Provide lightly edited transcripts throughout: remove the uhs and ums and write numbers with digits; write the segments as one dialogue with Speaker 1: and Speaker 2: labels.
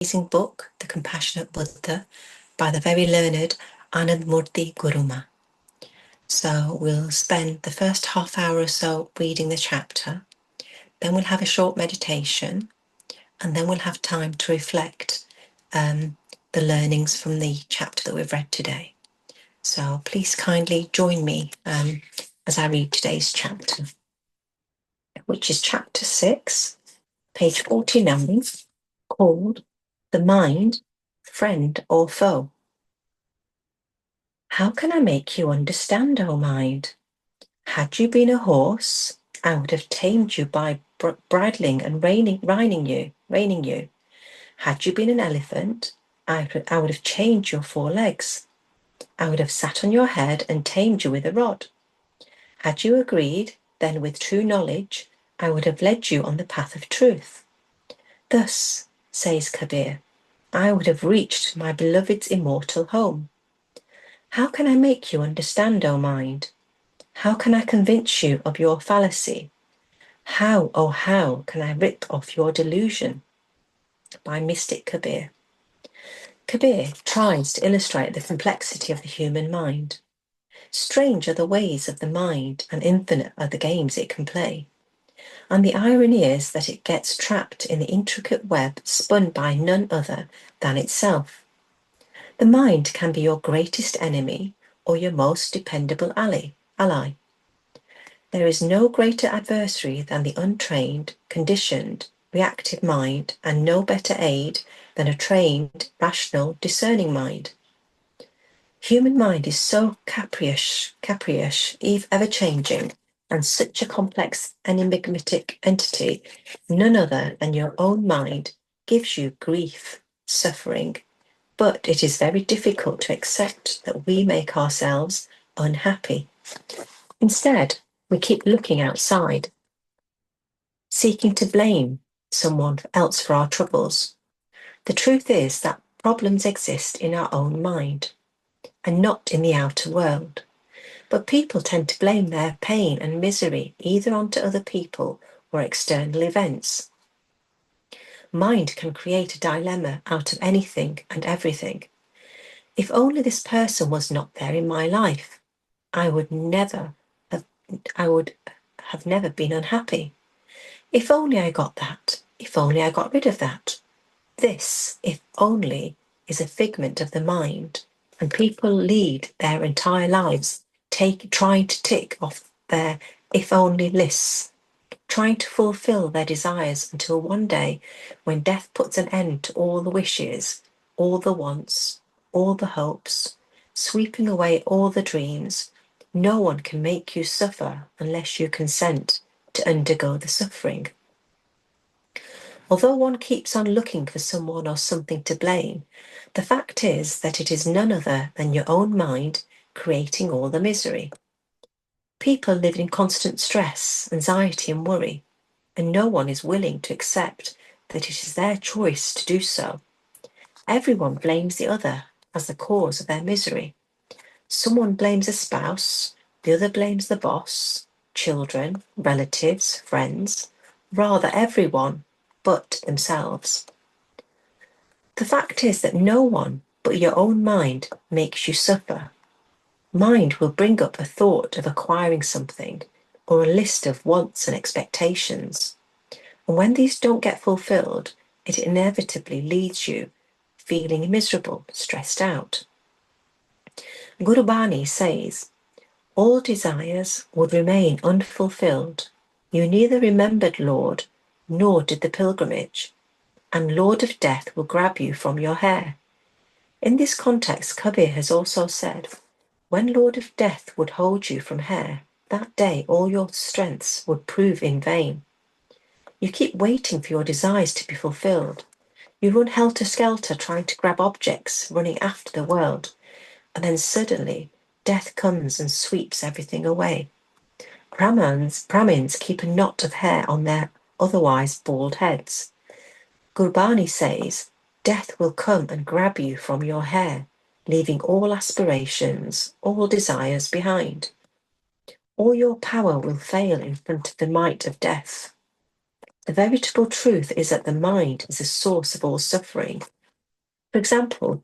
Speaker 1: amazing book, The Compassionate Buddha, by the very learned AnandMurti Guruma. So we'll spend the first half hour or so reading the chapter, then we'll have a short meditation, and then we'll have time to reflect the learnings from the chapter that we've read today. So please kindly join me as I read today's chapter, which is chapter 6, page 49, called The Mind, Friend or Foe. How can I make you understand, O mind? Had you been a horse, I would have tamed you by bridling and reining you. Had you been an elephant, I would have chained your 4 legs. I would have sat on your head and tamed you with a rod. Had you agreed, then with true knowledge, I would have led you on the path of truth. Thus, says Kabir, I would have reached my beloved's immortal home. How can I make you understand, O mind? How can I convince you of your fallacy? How, oh how, can I rip off your delusion? By Mystic Kabir. Kabir tries to illustrate the complexity of the human mind. Strange are the ways of the mind, and infinite are the games it can play. And the irony is that it gets trapped in the intricate web spun by none other than itself. The mind can be your greatest enemy or your most dependable ally. There is no greater adversary than the untrained, conditioned, reactive mind, and no better aid than a trained, rational, discerning mind. Human mind is so capricious, ever-changing, and such a complex, enigmatic entity, none other than your own mind gives you grief, suffering, but it is very difficult to accept that we make ourselves unhappy. Instead, we keep looking outside, seeking to blame someone else for our troubles. The truth is that problems exist in our own mind and not in the outer world. But people tend to blame their pain and misery either onto other people or external events. Mind can create a dilemma out of anything and everything. If only this person was not there in my life, I would have never been unhappy. If only I got that. If only I got rid of that. This, if only, is a figment of the mind, and people lead their entire lives trying to tick off their if only lists, trying to fulfill their desires until one day when death puts an end to all the wishes, all the wants, all the hopes, sweeping away all the dreams, no one can make you suffer unless you consent to undergo the suffering. Although one keeps on looking for someone or something to blame, the fact is that it is none other than your own mind creating all the misery. People live in constant stress, anxiety, and worry, and no one is willing to accept that it is their choice to do so. Everyone blames the other as the cause of their misery. Someone blames a spouse, the other blames the boss, children, relatives, friends, rather everyone but themselves. The fact is that no one but your own mind makes you suffer. Mind will bring up a thought of acquiring something or a list of wants and expectations. And when these don't get fulfilled, it inevitably leaves you feeling miserable, stressed out. Guru Bani says, all desires would remain unfulfilled. You neither remembered Lord, nor did the pilgrimage, and Lord of Death will grab you from your hair. In this context, Kabir has also said, when Lord of Death would hold you from hair, that day all your strengths would prove in vain. You keep waiting for your desires to be fulfilled. You run helter-skelter trying to grab objects, running after the world, and then suddenly death comes and sweeps everything away. Brahmins keep a knot of hair on their otherwise bald heads. Gurbani says, death will come and grab you from your hair, leaving all aspirations, all desires behind. All your power will fail in front of the might of death. The veritable truth is that the mind is the source of all suffering. For example,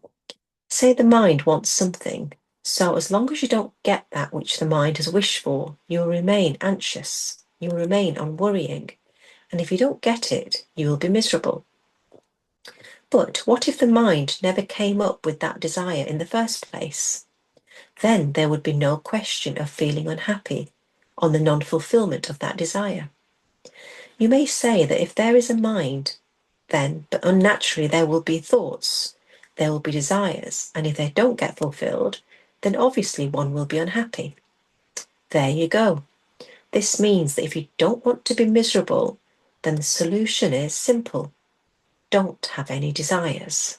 Speaker 1: say the mind wants something, so as long as you don't get that which the mind has wished for, you will remain anxious, you will remain on worrying, and if you don't get it, you will be miserable. But what if the mind never came up with that desire in the first place? Then there would be no question of feeling unhappy on the non-fulfillment of that desire. You may say that if there is a mind, then, but unnaturally there will be thoughts, there will be desires, and if they don't get fulfilled, then obviously one will be unhappy. There you go. This means that if you don't want to be miserable, then the solution is simple. Don't have any desires.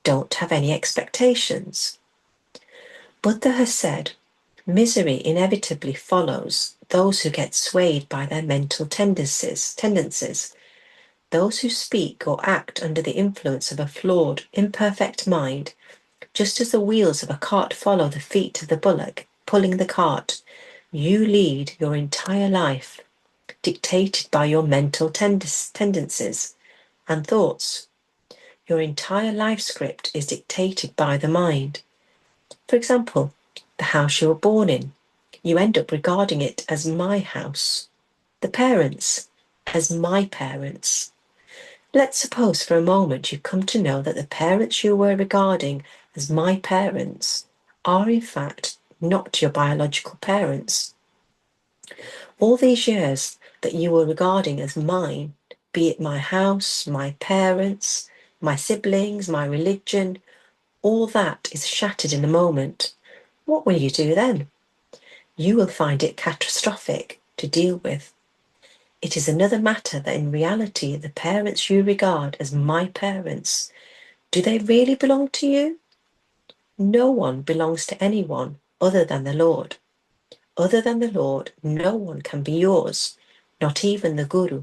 Speaker 1: Don't have any expectations. Buddha has said, misery inevitably follows those who get swayed by their mental tendencies. Those who speak or act under the influence of a flawed, imperfect mind, just as the wheels of a cart follow the feet of the bullock pulling the cart, you lead your entire life, dictated by your mental tendencies and thoughts. Your entire life script is dictated by the mind. For example, the house you were born in, you end up regarding it as my house. The parents, as my parents. Let's suppose for a moment you come to know that the parents you were regarding as my parents are in fact not your biological parents. All these years that you were regarding as mine, be it my house, my parents, my siblings, my religion, all that is shattered in a moment. What will you do then? You will find it catastrophic to deal with. It is another matter that in reality the parents you regard as my parents, do they really belong to you? No one belongs to anyone other than the Lord. Other than the Lord, no one can be yours, not even the Guru.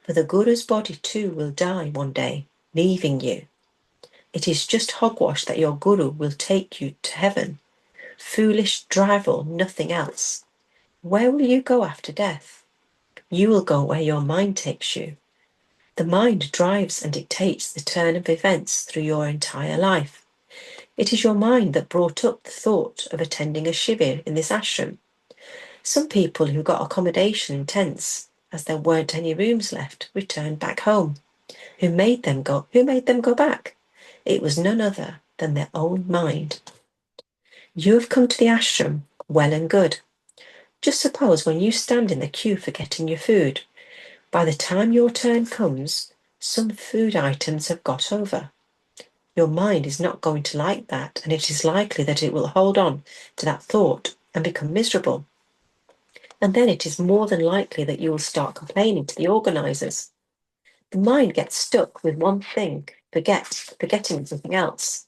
Speaker 1: For the Guru's body too will die one day, leaving you. It is just hogwash that your Guru will take you to heaven. Foolish drivel, nothing else. Where will you go after death? You will go where your mind takes you. The mind drives and dictates the turn of events through your entire life. It is your mind that brought up the thought of attending a shivir in this ashram. Some people who got accommodation in tents, as there weren't any rooms left, returned back home. Who made them go back? It was none other than their own mind. You have come to the ashram, well and good. Just suppose when you stand in the queue for getting your food, by the time your turn comes, some food items have got over. Your mind is not going to like that, and it is likely that it will hold on to that thought and become miserable. And then it is more than likely that you will start complaining to the organisers. The mind gets stuck with one thing, forgetting something else.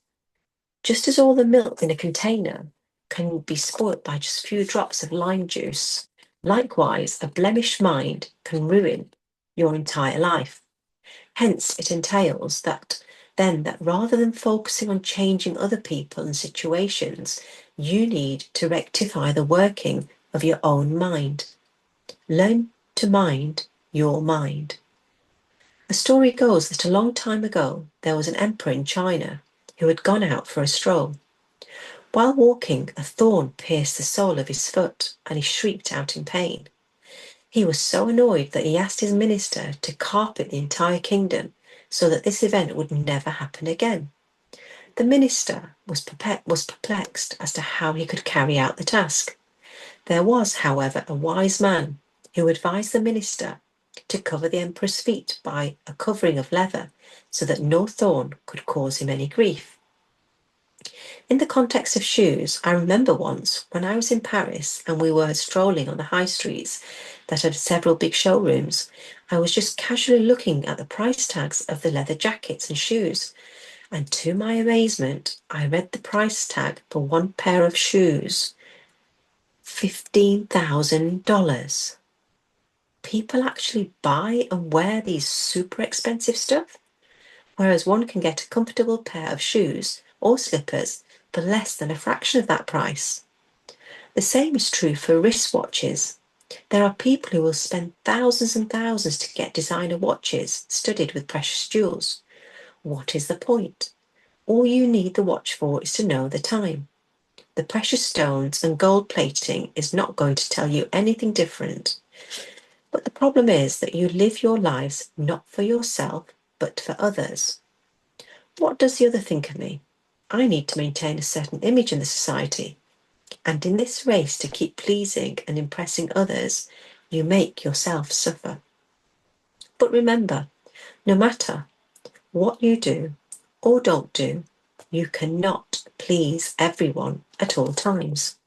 Speaker 1: Just as all the milk in a container can be spoilt by just a few drops of lime juice, likewise, a blemished mind can ruin your entire life. Hence, it entails that rather than focusing on changing other people and situations, you need to rectify the working of your own mind. Learn to mind your mind. The story goes that a long time ago, there was an emperor in China who had gone out for a stroll. While walking, a thorn pierced the sole of his foot, and he shrieked out in pain. He was so annoyed that he asked his minister to carpet the entire kingdom so that this event would never happen again. The minister was perplexed as to how he could carry out the task. There was, however, a wise man who advised the minister to cover the emperor's feet by a covering of leather so that no thorn could cause him any grief. In the context of shoes, I remember once when I was in Paris and we were strolling on the high streets that had several big showrooms, I was just casually looking at the price tags of the leather jackets and shoes, and to my amazement, I read the price tag for one pair of shoes, $15,000. People actually buy and wear these super expensive stuff, whereas one can get a comfortable pair of shoes or slippers for less than a fraction of that price. The same is true for wristwatches. There are people who will spend thousands and thousands to get designer watches studded with precious jewels. What is the point? All you need the watch for is to know the time. The precious stones and gold plating is not going to tell you anything different. But the problem is that you live your lives not for yourself, but for others. What does the other think of me? I need to maintain a certain image in the society. And in this race to keep pleasing and impressing others, you make yourself suffer. But remember, no matter what you do or don't do, you cannot please everyone at all times.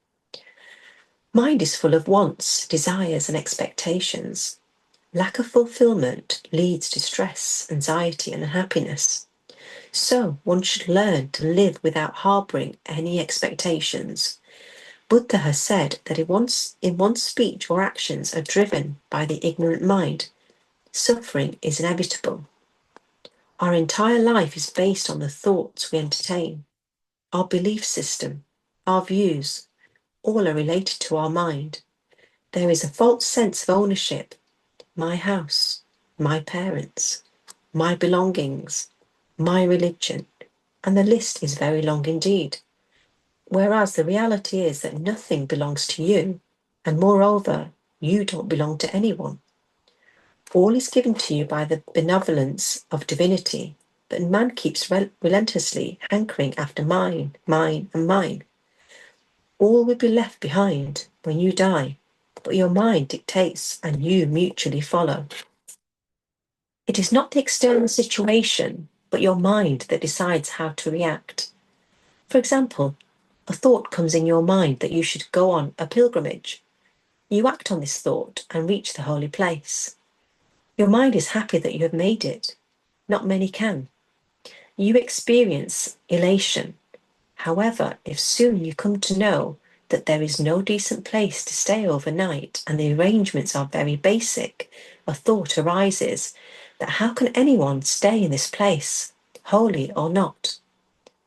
Speaker 1: Mind is full of wants, desires, and expectations. Lack of fulfillment leads to stress, anxiety, and unhappiness. So one should learn to live without harboring any expectations. Buddha has said that if one's speech or actions are driven by the ignorant mind, suffering is inevitable. Our entire life is based on the thoughts we entertain. Our belief system, our views, all are related to our mind. There is a false sense of ownership. My house, my parents, my belongings, my religion, and the list is very long indeed. Whereas the reality is that nothing belongs to you, and moreover, you don't belong to anyone. All is given to you by the benevolence of divinity, but man keeps relentlessly hankering after mine, mine, and mine. All will be left behind when you die, but your mind dictates and you mutually follow. It is not the external situation, but your mind that decides how to react. For example, a thought comes in your mind that you should go on a pilgrimage. You act on this thought and reach the holy place. Your mind is happy that you have made it. Not many can. You experience elation. However, if soon you come to know that there is no decent place to stay overnight and the arrangements are very basic, a thought arises that how can anyone stay in this place, holy or not?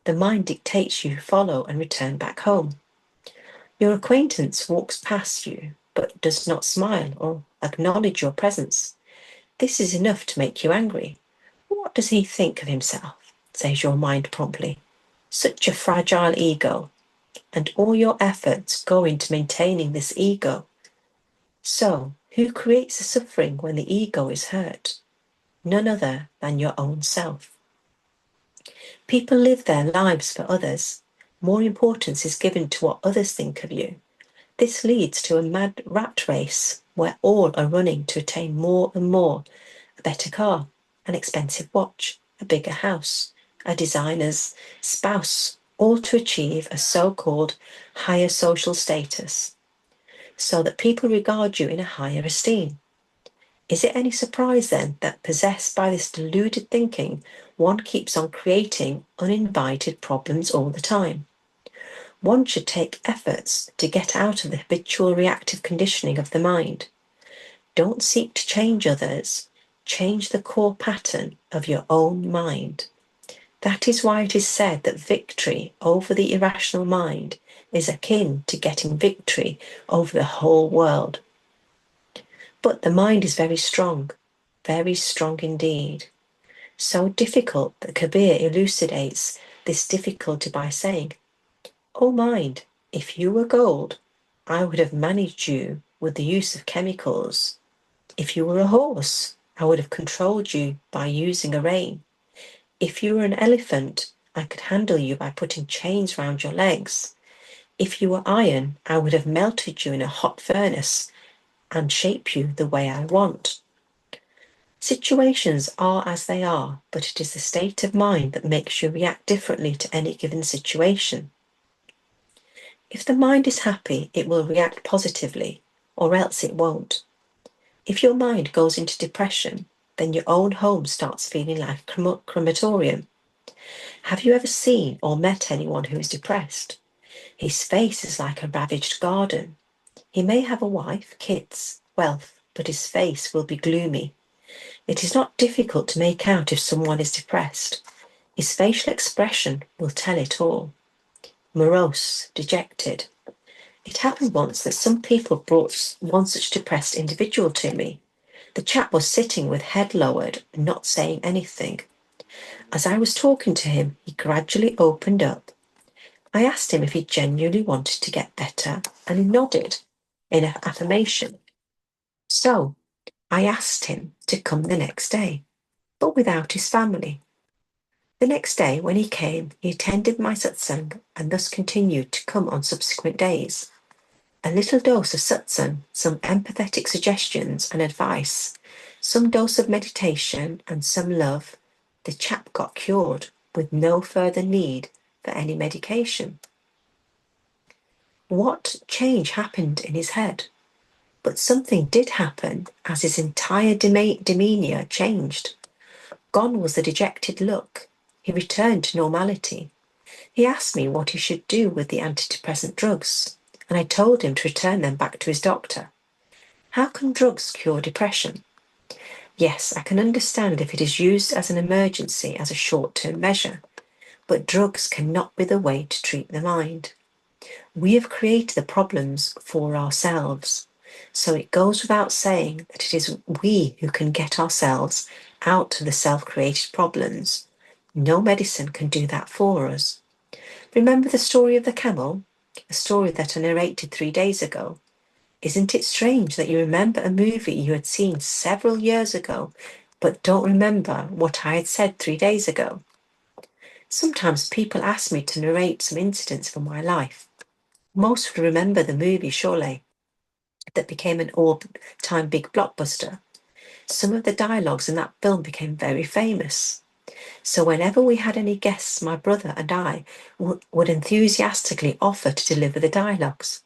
Speaker 1: The mind dictates you follow and return back home. Your acquaintance walks past you but does not smile or acknowledge your presence. This is enough to make you angry. What does he think of himself? Says your mind promptly. Such a fragile ego, and all your efforts go into maintaining this ego. So, who creates the suffering when the ego is hurt? None other than your own self. People live their lives for others. More importance is given to what others think of you. This leads to a mad rat race where all are running to attain more and more: a better car, an expensive watch, a bigger house, a designer's spouse, all to achieve a so-called higher social status, so that people regard you in a higher esteem. Is it any surprise then that, possessed by this deluded thinking, one keeps on creating uninvited problems all the time? One should take efforts to get out of the habitual reactive conditioning of the mind. Don't seek to change others. Change the core pattern of your own mind. That is why it is said that victory over the irrational mind is akin to getting victory over the whole world. But the mind is very strong indeed. So difficult that Kabir elucidates this difficulty by saying, "O mind, if you were gold, I would have managed you with the use of chemicals. If you were a horse, I would have controlled you by using a rein. If you were an elephant, I could handle you by putting chains round your legs. If you were iron, I would have melted you in a hot furnace and shape you the way I want." Situations are as they are, but it is the state of mind that makes you react differently to any given situation. If the mind is happy, it will react positively, or else it won't. If your mind goes into depression, then your own home starts feeling like a crematorium. Have you ever seen or met anyone who is depressed? His face is like a ravaged garden. He may have a wife, kids, wealth, but his face will be gloomy. It is not difficult to make out if someone is depressed. His facial expression will tell it all. Morose, dejected. It happened once that some people brought one such depressed individual to me. The chap was sitting with head lowered, not saying anything. As I was talking to him, he gradually opened up. I asked him if he genuinely wanted to get better, and he nodded in affirmation. So I asked him to come the next day, but without his family. The next day, when he came, he attended my satsang and thus continued to come on subsequent days. A little dose of satsang, some empathetic suggestions and advice, some dose of meditation and some love, the chap got cured with no further need for any medication. What change happened in his head? But something did happen as his entire demeanour changed. Gone was the dejected look. He returned to normality. He asked me what he should do with the antidepressant drugs, and I told him to return them back to his doctor. How can drugs cure depression? Yes, I can understand if it is used as an emergency, as a short-term measure, but drugs cannot be the way to treat the mind. We have created the problems for ourselves, so it goes without saying that it is we who can get ourselves out of the self-created problems. No medicine can do that for us. Remember the story of the camel? A story that I narrated 3 days ago. Isn't it strange that you remember a movie you had seen several years ago, but don't remember what I had said 3 days ago? Sometimes people ask me to narrate some incidents from my life. Most would remember the movie Surely, that became an all-time big blockbuster. Some of the dialogues in that film became very famous. So whenever we had any guests, my brother and I would enthusiastically offer to deliver the dialogues.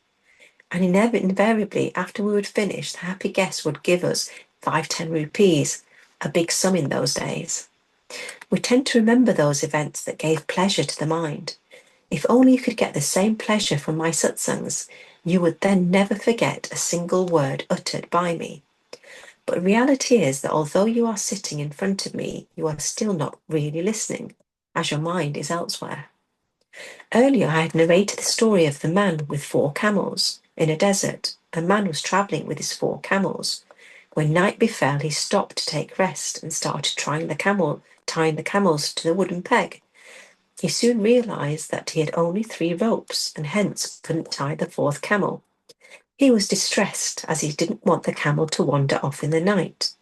Speaker 1: And invariably, after we would finish, the happy guest would give us 5-10 rupees, a big sum in those days. We tend to remember those events that gave pleasure to the mind. If only you could get the same pleasure from my satsangs, you would then never forget a single word uttered by me. But reality is that although you are sitting in front of me, you are still not really listening, as your mind is elsewhere. Earlier, I had narrated the story of the man with 4 camels. In a desert, a man was travelling with his 4 camels. When night befell, he stopped to take rest and started tying the camels to the wooden peg. He soon realised that he had only 3 ropes and hence couldn't tie the 4th camel. He was distressed as he didn't want the camel to wander off in the night.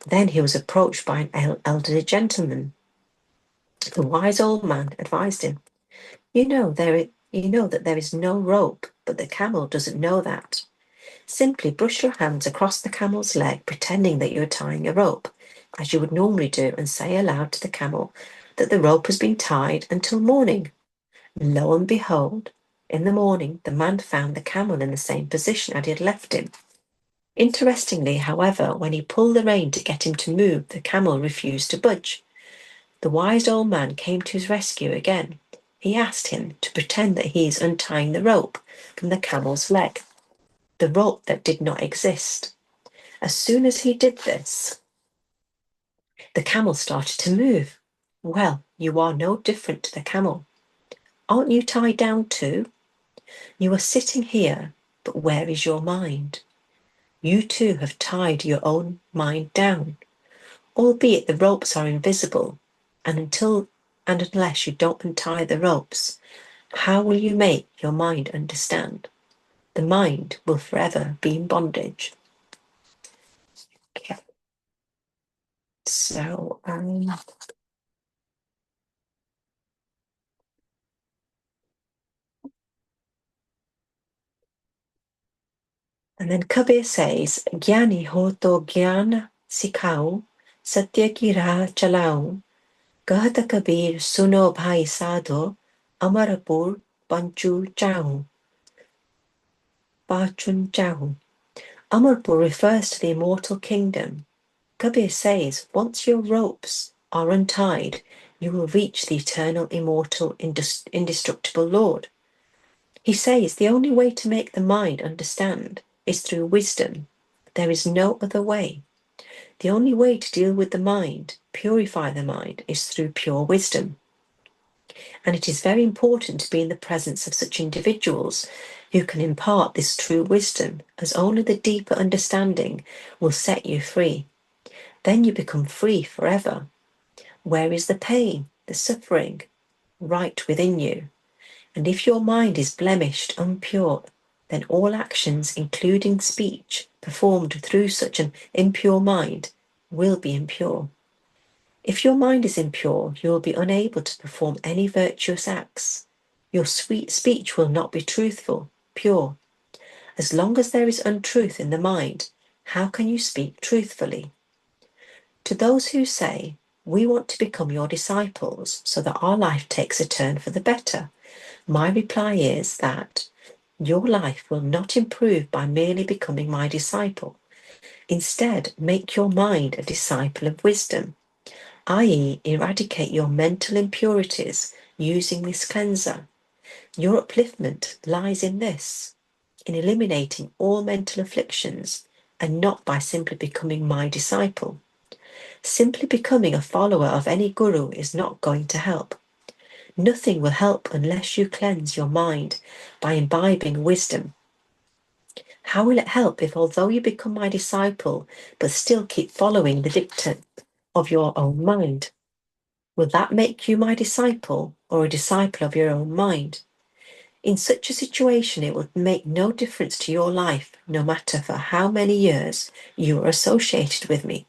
Speaker 1: Then he was approached by an elderly gentleman. The wise old man advised him, You know that there is no rope, but the camel doesn't know that. Simply brush your hands across the camel's leg, pretending that you are tying a rope, as you would normally do, and say aloud to the camel that the rope has been tied until morning. Lo and behold, in the morning, the man found the camel in the same position as he had left him. Interestingly, however, when he pulled the rein to get him to move, the camel refused to budge. The wise old man came to his rescue again. He asked him to pretend that he is untying the rope from the camel's leg, the rope that did not exist. As soon as he did this, the camel started to move. Well, you are no different to the camel. Aren't you tied down too? You are sitting here, but where is your mind? You too have tied your own mind down, albeit the ropes are invisible, and unless you don't untie the ropes, how will you make your mind understand? The mind will forever be in bondage. Okay. So, and then Kabir says, Gyani ho to gyan sikhao, satya ki raah chalao, कहत कबीर सुनो भाई साधो Amarpur Pachun Chahu. Amarpur refers to the immortal kingdom. Kabir says, once your ropes are untied, you will reach the eternal, immortal, indestructible Lord. He says the only way to make the mind understand is through wisdom. There is no other way. The only way to deal with the mind, purify the mind, is through pure wisdom. And it is very important to be in the presence of such individuals who can impart this true wisdom, as only the deeper understanding will set you free. Then you become free forever. Where is the pain, the suffering? Right within you. And if your mind is blemished, impure, then all actions, including speech, performed through such an impure mind, will be impure. If your mind is impure, you will be unable to perform any virtuous acts. Your sweet speech will not be truthful, pure. As long as there is untruth in the mind, how can you speak truthfully? To those who say, we want to become your disciples so that our life takes a turn for the better, my reply is that your life will not improve by merely becoming my disciple. Instead, make your mind a disciple of wisdom, i.e., eradicate your mental impurities using this cleanser. Your upliftment lies in this, in eliminating all mental afflictions, and not by simply becoming my disciple. Simply becoming a follower of any guru is not going to help. Nothing will help unless you cleanse your mind by imbibing wisdom. How will it help if, although you become my disciple, but still keep following the dictate of your own mind? Will that make you my disciple or a disciple of your own mind? In such a situation, it will make no difference to your life, no matter for how many years you are associated with me.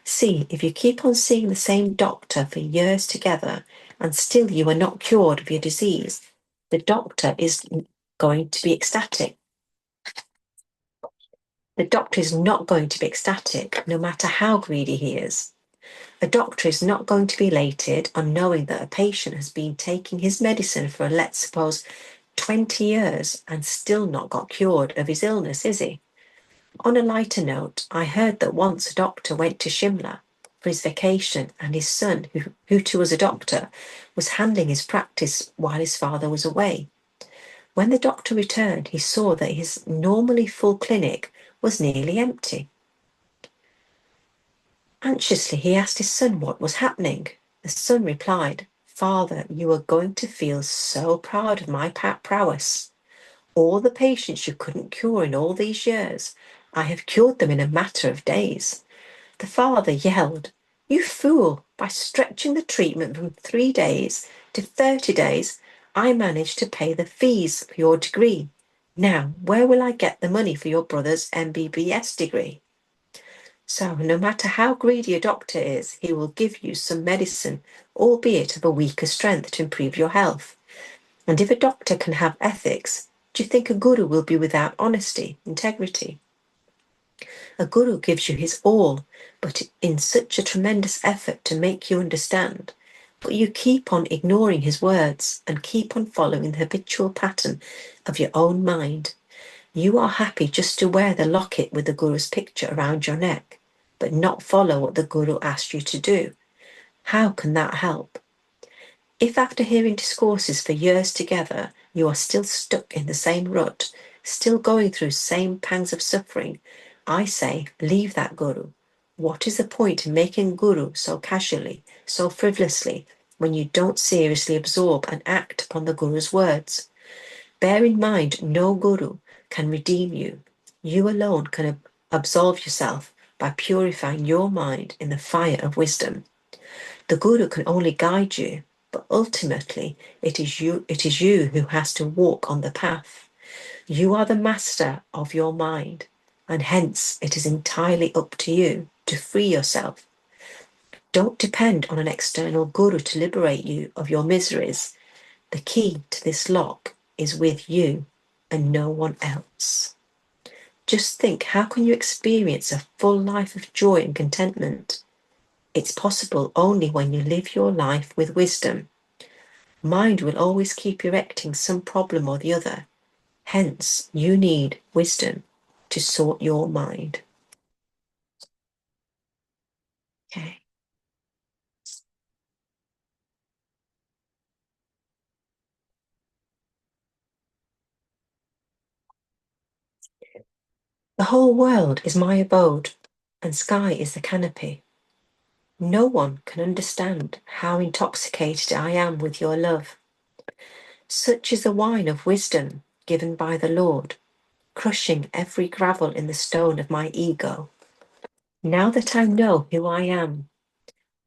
Speaker 1: See, if you keep on seeing the same doctor for years together and still you are not cured of your disease, the doctor is going to be ecstatic. The doctor is not going to be ecstatic, no matter how greedy he is. A doctor is not going to be elated on knowing that a patient has been taking his medicine for, let's suppose, 20 years and still not got cured of his illness, is he? On a lighter note, I heard that once a doctor went to Shimla for his vacation and his son, who too was a doctor, was handling his practice while his father was away. When the doctor returned, he saw that his normally full clinic was nearly empty. Anxiously, he asked his son what was happening. The son replied, "Father, you are going to feel so proud of my prowess. All the patients you couldn't cure in all these years, I have cured them in a matter of days." The father yelled, "You fool! By stretching the treatment from 3 days to 30 days, I managed to pay the fees for your degree. Now, where will I get the money for your brother's MBBS degree?" So, no matter how greedy a doctor is, he will give you some medicine, albeit of a weaker strength, to improve your health. And if a doctor can have ethics, do you think a guru will be without honesty, integrity? A guru gives you his all, but in such a tremendous effort to make you understand. But you keep on ignoring his words and keep on following the habitual pattern of your own mind. You are happy just to wear the locket with the guru's picture around your neck, but not follow what the guru asked you to do. How can that help? If after hearing discourses for years together, you are still stuck in the same rut, still going through same pangs of suffering, I say, leave that guru. What is the point in making guru so casually, so frivolously, when you don't seriously absorb and act upon the guru's words? Bear in mind, no guru can redeem you. You alone can absolve yourself by purifying your mind in the fire of wisdom. The guru can only guide you, but ultimately it is you who has to walk on the path. You are the master of your mind, and hence it is entirely up to you to free yourself. Don't depend on an external guru to liberate you of your miseries. The key to this lock is with you and no one else. Just think, how can you experience a full life of joy and contentment? It's possible only when you live your life with wisdom. Mind will always keep erecting some problem or the other. Hence, you need wisdom to sort your mind. Okay. The whole world is my abode, and sky is the canopy. No one can understand how intoxicated I am with your love. Such is the wine of wisdom given by the Lord, crushing every gravel in the stone of my ego. Now that I know who I am,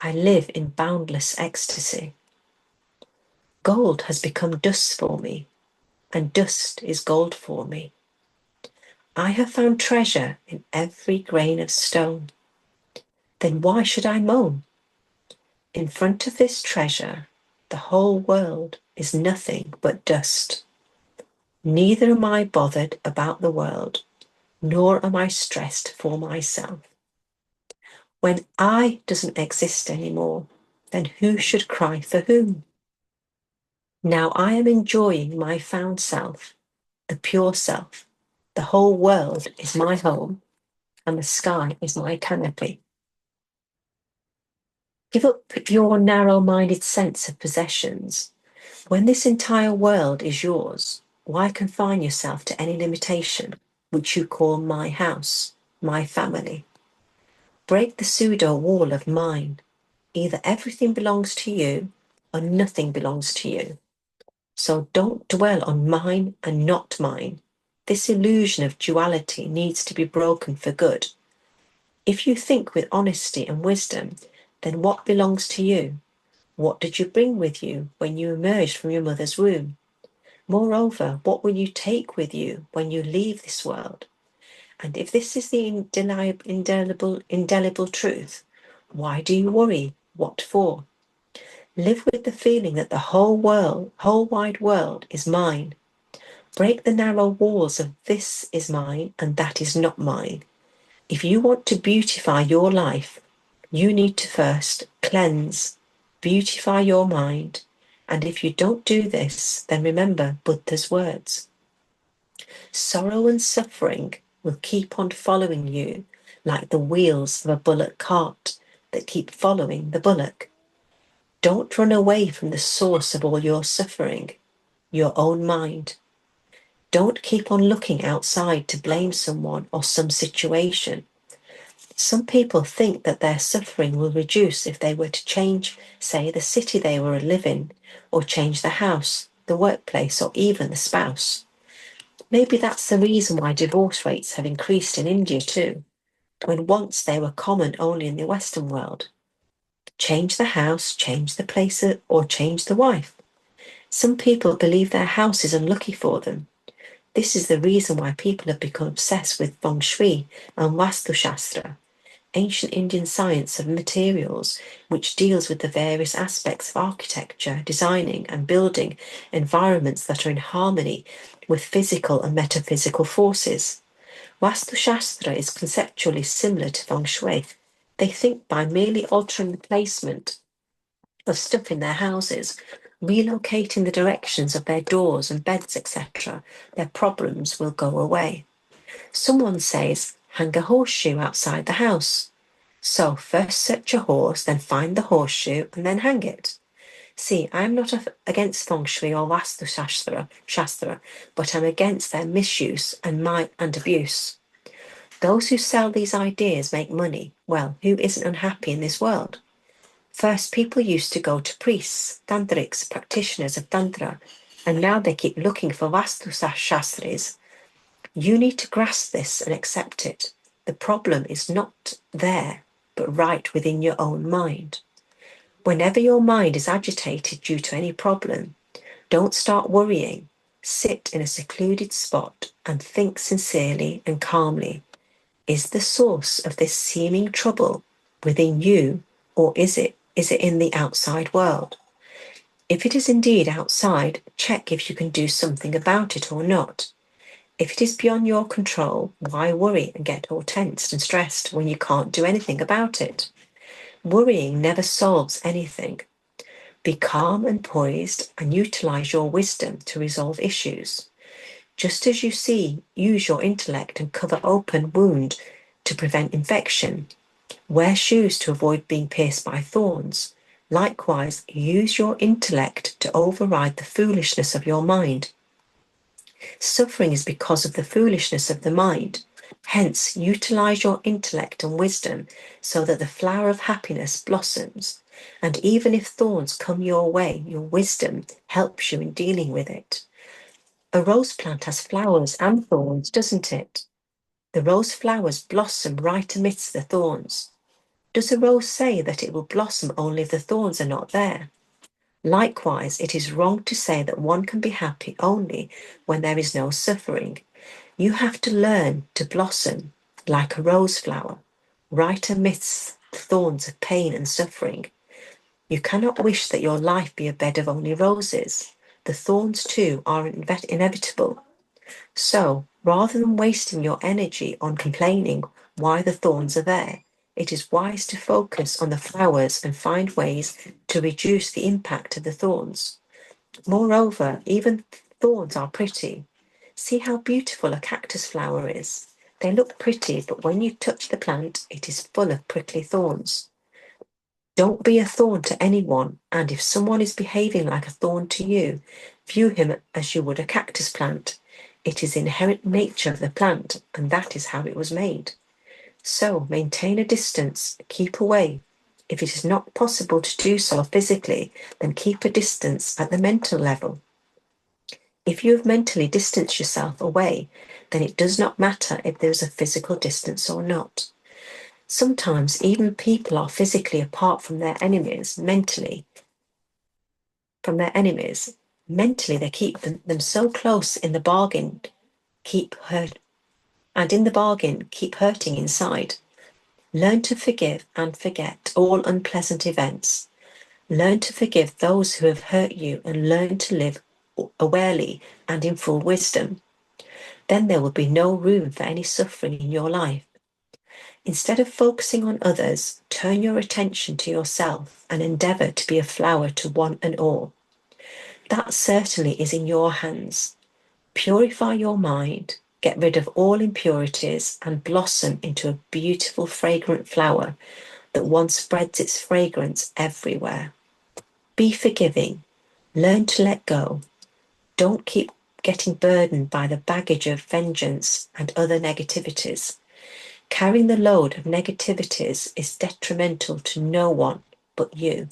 Speaker 1: I live in boundless ecstasy. Gold has become dust for me, and dust is gold for me. I have found treasure in every grain of stone. Then why should I moan? In front of this treasure, the whole world is nothing but dust. Neither am I bothered about the world, nor am I stressed for myself. When I doesn't exist anymore, then who should cry for whom? Now I am enjoying my found self, the pure self. The whole world is my home, and the sky is my canopy. Give up your narrow-minded sense of possessions. When this entire world is yours, why confine yourself to any limitation, which you call my house, my family? Break the pseudo wall of mine. Either everything belongs to you, or nothing belongs to you. So don't dwell on mine and not mine. This illusion of duality needs to be broken for good. If you think with honesty and wisdom, then what belongs to you? What did you bring with you when you emerged from your mother's womb? Moreover, what will you take with you when you leave this world? And if this is the indelible truth, why do you worry? What for? Live with the feeling that the whole wide world is mine. Break the narrow walls of this is mine and that is not mine. If you want to beautify your life, you need to first cleanse, beautify your mind. And if you don't do this, then remember Buddha's words. Sorrow and suffering will keep on following you like the wheels of a bullock cart that keep following the bullock. Don't run away from the source of all your suffering, your own mind. Don't keep on looking outside to blame someone or some situation. Some people think that their suffering will reduce if they were to change, say, the city they were living, or change the house, the workplace, or even the spouse. Maybe that's the reason why divorce rates have increased in India too, when once they were common only in the Western world. Change the house, change the place, or change the wife. Some people believe their house is unlucky for them. This is the reason why people have become obsessed with feng shui and vastu shastra, ancient Indian science of materials, which deals with the various aspects of architecture, designing and building environments that are in harmony with physical and metaphysical forces. Vastu Shastra is conceptually similar to feng shui. They think by merely altering the placement of stuff in their houses, relocating the directions of their doors and beds, etc., their problems will go away. Someone says, hang a horseshoe outside the house. So first search a horse, then find the horseshoe, and then hang it. See, I'm not against feng shui or vastu shastra, but I'm against their misuse and abuse. Those who sell these ideas make money. Well, who isn't unhappy in this world? First, people used to go to priests, tantrics, practitioners of tantra, and now they keep looking for vastu shastris. You need to grasp this and accept it. The problem is not there, but right within your own mind. Whenever your mind is agitated due to any problem, don't start worrying. Sit in a secluded spot and think sincerely and calmly. Is the source of this seeming trouble within you, or is it in the outside world? If it is indeed outside, check if you can do something about it or not. If it is beyond your control, why worry and get all tensed and stressed when you can't do anything about it? Worrying never solves anything. Be calm and poised and utilize your wisdom to resolve issues. Just as you use your intellect and cover open wound to prevent infection. Wear shoes to avoid being pierced by thorns. Likewise, use your intellect to override the foolishness of your mind. Suffering is because of the foolishness of the mind. Hence, utilize your intellect and wisdom so that the flower of happiness blossoms. And even if thorns come your way, your wisdom helps you in dealing with it. A rose plant has flowers and thorns, doesn't it? The rose flowers blossom right amidst the thorns. Does a rose say that it will blossom only if the thorns are not there? Likewise, it is wrong to say that one can be happy only when there is no suffering. You have to learn to blossom like a rose flower, right amidst the thorns of pain and suffering. You cannot wish that your life be a bed of only roses. The thorns, too, are inevitable. So, rather than wasting your energy on complaining why the thorns are there, it is wise to focus on the flowers and find ways to reduce the impact of the thorns. Moreover, even thorns are pretty. See how beautiful a cactus flower is. They look pretty, but when you touch the plant, it is full of prickly thorns. Don't be a thorn to anyone, and if someone is behaving like a thorn to you, view him as you would a cactus plant. It is inherent nature of the plant, and that is how it was made. So maintain a distance, keep away. If it is not possible to do so physically, then keep a distance at the mental level. If you have mentally distanced yourself away, then it does not matter if there is a physical distance or not. Sometimes even people are physically apart from their enemies mentally. Mentally they keep them so close in the bargain, keep hurt, and in the bargain keep hurting inside. Learn to forgive and forget all unpleasant events. Learn to forgive those who have hurt you and learn to live awarely and in full wisdom. Then there will be no room for any suffering in your life. Instead of focusing on others, turn your attention to yourself and endeavour to be a flower to one and all. That certainly is in your hands. Purify your mind, get rid of all impurities, and blossom into a beautiful, fragrant flower that once spreads its fragrance everywhere. Be forgiving. Learn to let go. Don't keep getting burdened by the baggage of vengeance and other negativities. Carrying the load of negativities is detrimental to no one but you.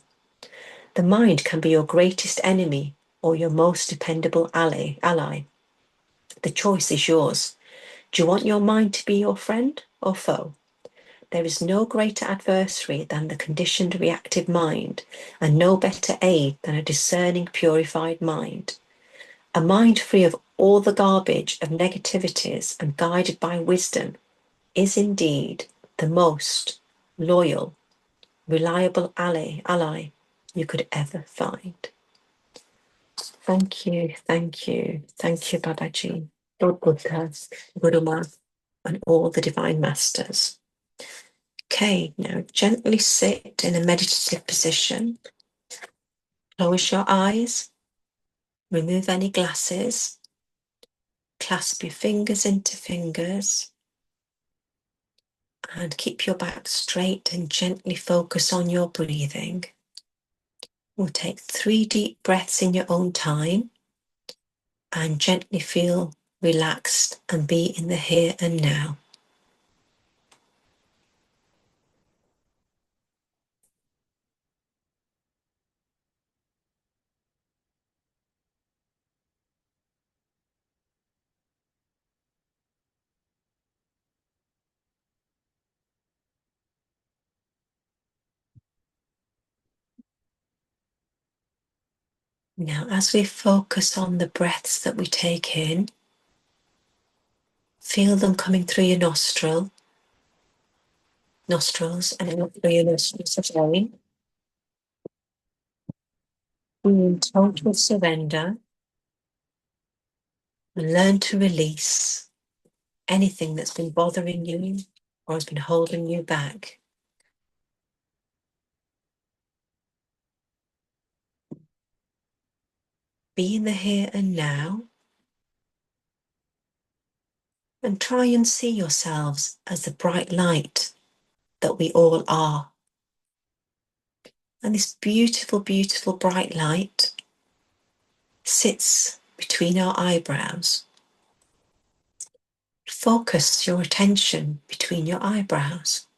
Speaker 1: The mind can be your greatest enemy or your most dependable ally. The choice is yours. Do you want your mind to be your friend or foe? There is no greater adversary than the conditioned reactive mind, and no better aid than a discerning, purified mind. A mind free of all the garbage of negativities and guided by wisdom is indeed the most loyal, reliable ally you could ever find. Thank you, thank you, thank you, Babaji, Lord Buddha, Guru Nanak, and all the divine masters. Okay, now gently sit in a meditative position. Close your eyes, remove any glasses, clasp your fingers into fingers, and keep your back straight and gently focus on your breathing. We'll take 3 deep breaths in your own time and gently feel relaxed and be in the here and now. Now, as we focus on the breaths that we take in, feel them coming through your nostrils and out through your nostrils again. In total surrender, and learn to release anything that's been bothering you or has been holding you back. Be in the here and now, and try and see yourselves as the bright light that we all are. And this beautiful, beautiful bright light sits between our eyebrows. Focus your attention between your eyebrows.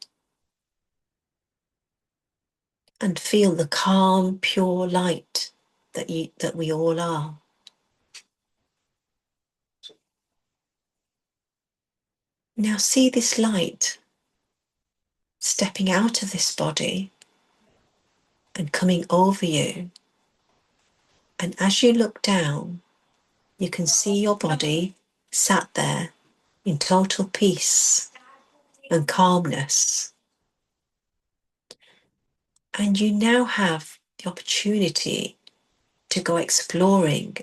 Speaker 1: and feel the calm, pure light that we all are. Now see this light stepping out of this body and coming over you. And as you look down, you can see your body sat there in total peace and calmness. And you now have the opportunity to go exploring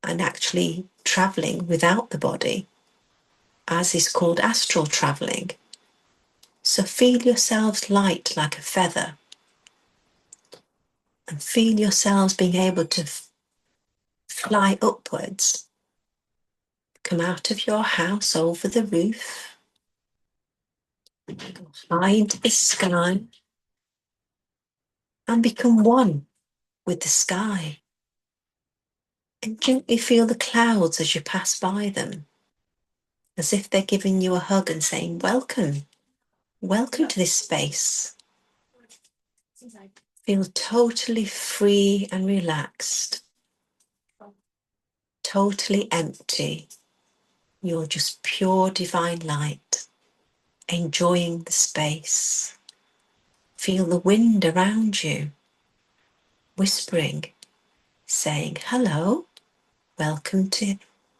Speaker 1: and actually traveling without the body, as is called astral traveling. So feel yourselves light like a feather, and feel yourselves being able to fly upwards, come out of your house over the roof, go high into the sky, and become one with the sky. And gently feel the clouds as you pass by them, as if they're giving you a hug and saying, welcome, welcome to this space. Feel totally free and relaxed, totally empty. You're just pure divine light, enjoying the space. Feel the wind around you, whispering, saying, hello, welcome to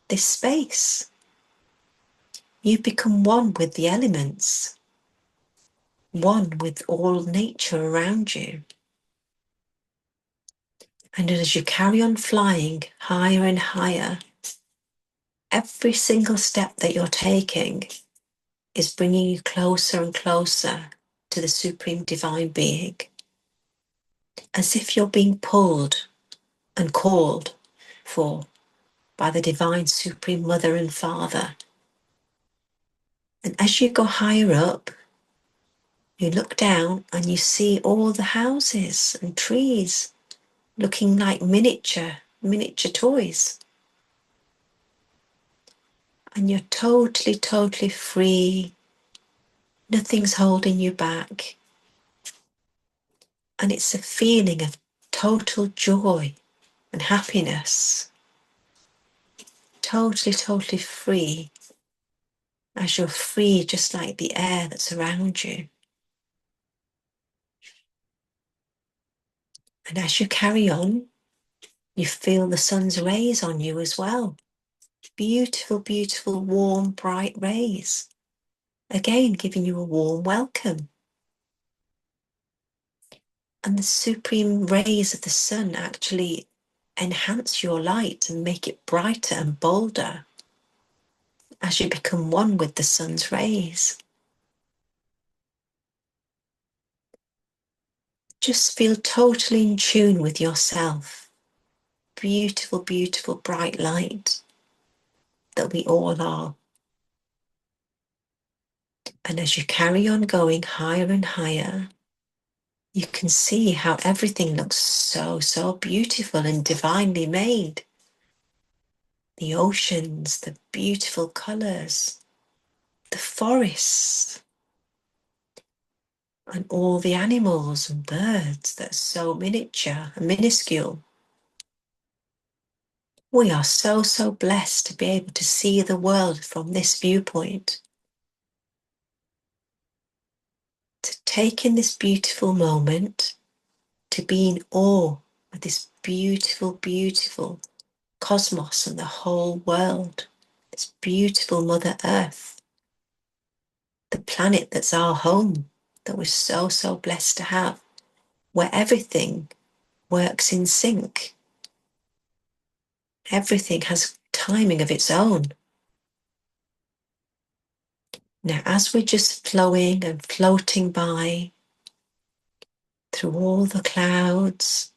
Speaker 1: this space. You become one with the elements, one with all nature around you. And as you carry on flying higher and higher, every single step that you're taking is bringing you closer and closer to the Supreme Divine Being, as if you're being pulled and called for by the Divine Supreme Mother and Father. And as you go higher up, you look down and you see all the houses and trees looking like miniature toys. And you're totally, totally free. Nothing's holding you back. And it's a feeling of total joy and happiness. Totally, totally free. As you're free, just like the air that's around you. And as you carry on, you feel the sun's rays on you as well. Beautiful, beautiful, warm, bright rays. Again, giving you a warm welcome. And the supreme rays of the sun actually enhance your light and make it brighter and bolder as you become one with the sun's rays. Just feel totally in tune with yourself. Beautiful, beautiful, bright light that we all are. And as you carry on going higher and higher, you can see how everything looks so, so beautiful and divinely made. The oceans, the beautiful colours, the forests, and all the animals and birds that are so miniature and minuscule. We are so, so blessed to be able to see the world from this viewpoint. To take in this beautiful moment, to be in awe of this beautiful, beautiful cosmos and the whole world, this beautiful Mother Earth, the planet that's our home, that we're so, so blessed to have, where everything works in sync. Everything has timing of its own. Now, as we're just flowing and floating by through all the clouds,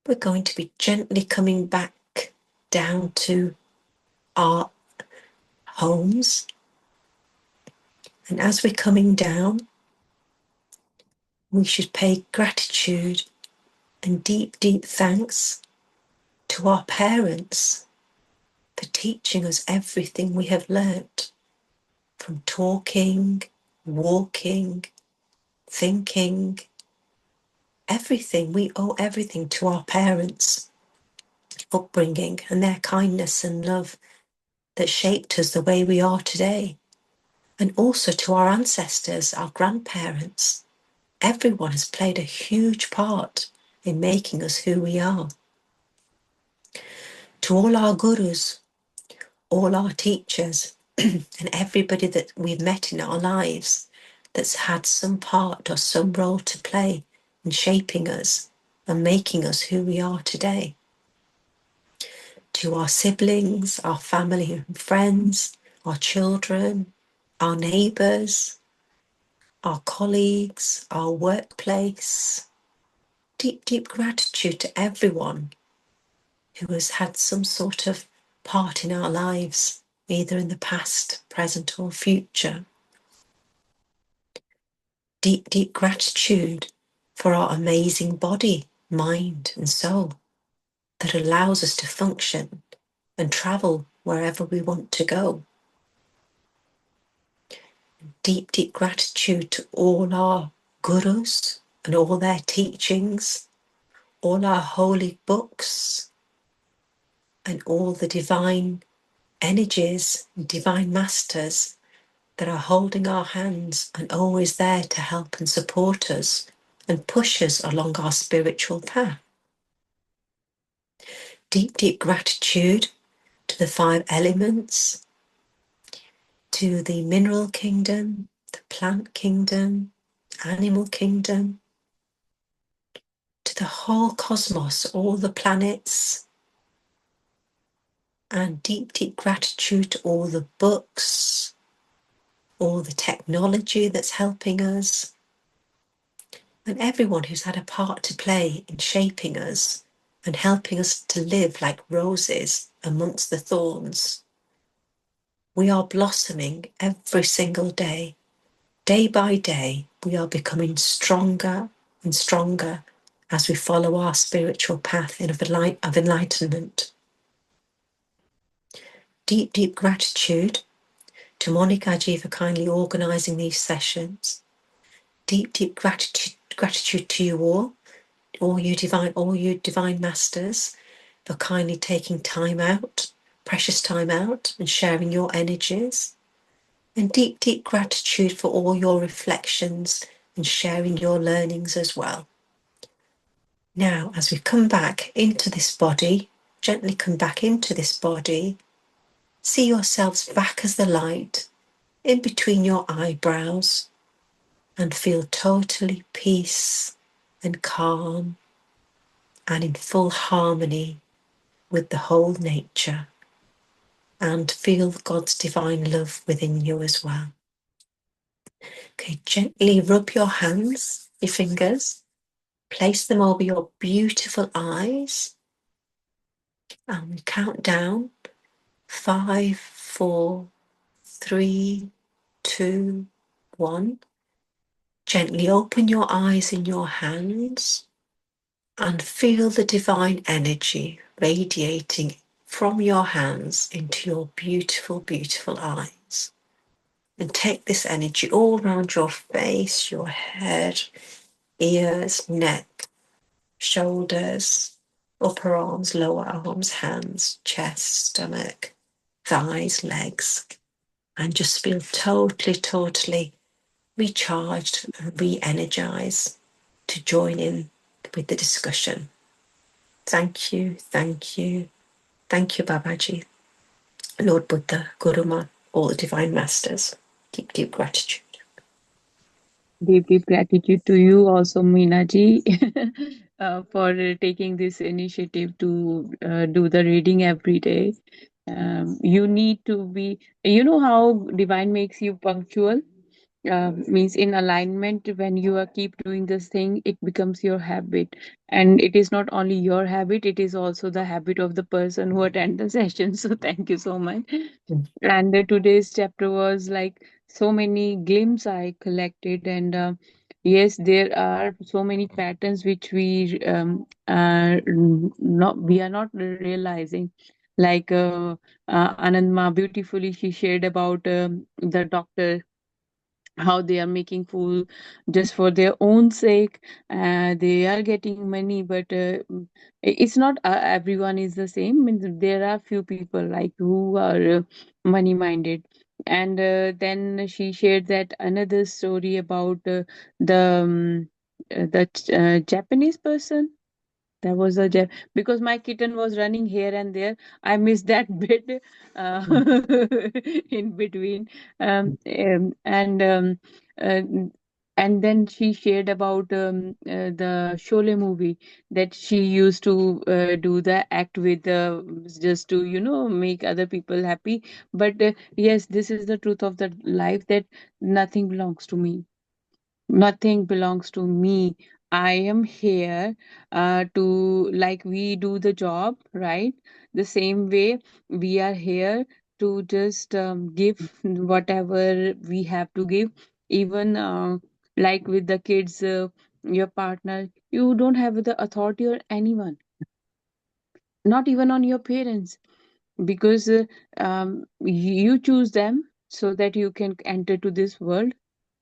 Speaker 1: we're going to be gently coming back down to our homes. And as we're coming down, we should pay gratitude and deep, deep thanks to our parents for teaching us everything we have learnt, from talking, walking, thinking, everything. We owe everything to our parents' upbringing and their kindness and love that shaped us the way we are today. And also to our ancestors, our grandparents. Everyone has played a huge part in making us who we are. To all our gurus, all our teachers, and everybody that we've met in our lives that's had some part or some role to play in shaping us and making us who we are today. To our siblings, our family and friends, our children, our neighbours, our colleagues, our workplace. Deep, deep gratitude to everyone who has had some sort of part in our lives, either in the past, present, or future. Deep, deep gratitude for our amazing body, mind, and soul that allows us to function and travel wherever we want to go. Deep, deep gratitude to all our gurus and all their teachings, all our holy books, and all the divine energies, divine masters that are holding our hands and always there to help and support us and push us along our spiritual path. Deep, deep gratitude to the 5 elements, to the mineral kingdom, the plant kingdom, animal kingdom, to the whole cosmos, all the planets, and deep, deep gratitude to all the books, all the technology that's helping us, and everyone who's had a part to play in shaping us and helping us to live like roses amongst the thorns. We are blossoming every single day. Day by day, we are becoming stronger and stronger as we follow our spiritual path of enlightenment. Deep, deep gratitude to Monica G for kindly organising these sessions. Deep, deep gratitude to you all you divine masters, for kindly taking time out, precious time out, and sharing your energies. And deep, deep gratitude for all your reflections and sharing your learnings as well. Now, as we come back into this body, gently come back into this body, see yourselves back as the light in between your eyebrows and feel totally peace and calm and in full harmony with the whole nature, and feel God's divine love within you as well. Okay, gently rub your hands, your fingers, place them over your beautiful eyes, and we count down 5, 4, 3, 2, 1. Gently open your eyes in your hands and feel the divine energy radiating from your hands into your beautiful, beautiful eyes. And take this energy all around your face, your head, ears, neck, shoulders, upper arms, lower arms, hands, chest, stomach, thighs, legs, and just feel totally, totally recharged and re-energized to join in with the discussion. Thank you, thank you, thank you, Babaji, Lord Buddha, Guru Ma, all the divine masters. Deep, deep gratitude.
Speaker 2: Deep, deep gratitude to you also, Meena ji, for taking this initiative to do the reading every day. You need to be, you know how divine makes you punctual? Means in alignment. When you are keep doing this thing, it becomes your habit, and it is not only your habit, it is also the habit of the person who attend the session. So thank you so much. And today's chapter was like so many glimpses I collected, and yes, there are so many patterns which we are not realizing. Like Anandma beautifully she shared about the doctor how they are making fool just for their own sake. They are getting money, but it's not everyone is the same. Means there are few people like who are money minded. And then she shared that another story about the Japanese person. There was a because my kitten was running here and there. I missed that bit uh,
Speaker 1: mm,
Speaker 2: in between. Um, um, and um, uh, and then she shared about the Sholay movie that she used to do the act with just to make other people happy. But yes, this is the truth of the life, that nothing belongs to me. Nothing belongs to me. I am here to, like, we do the job, right? The same way we are here to just give whatever we have to give. Even like with the kids, your partner, you don't have the authority on anyone, not even on your parents, because you choose them so that you can enter to this world,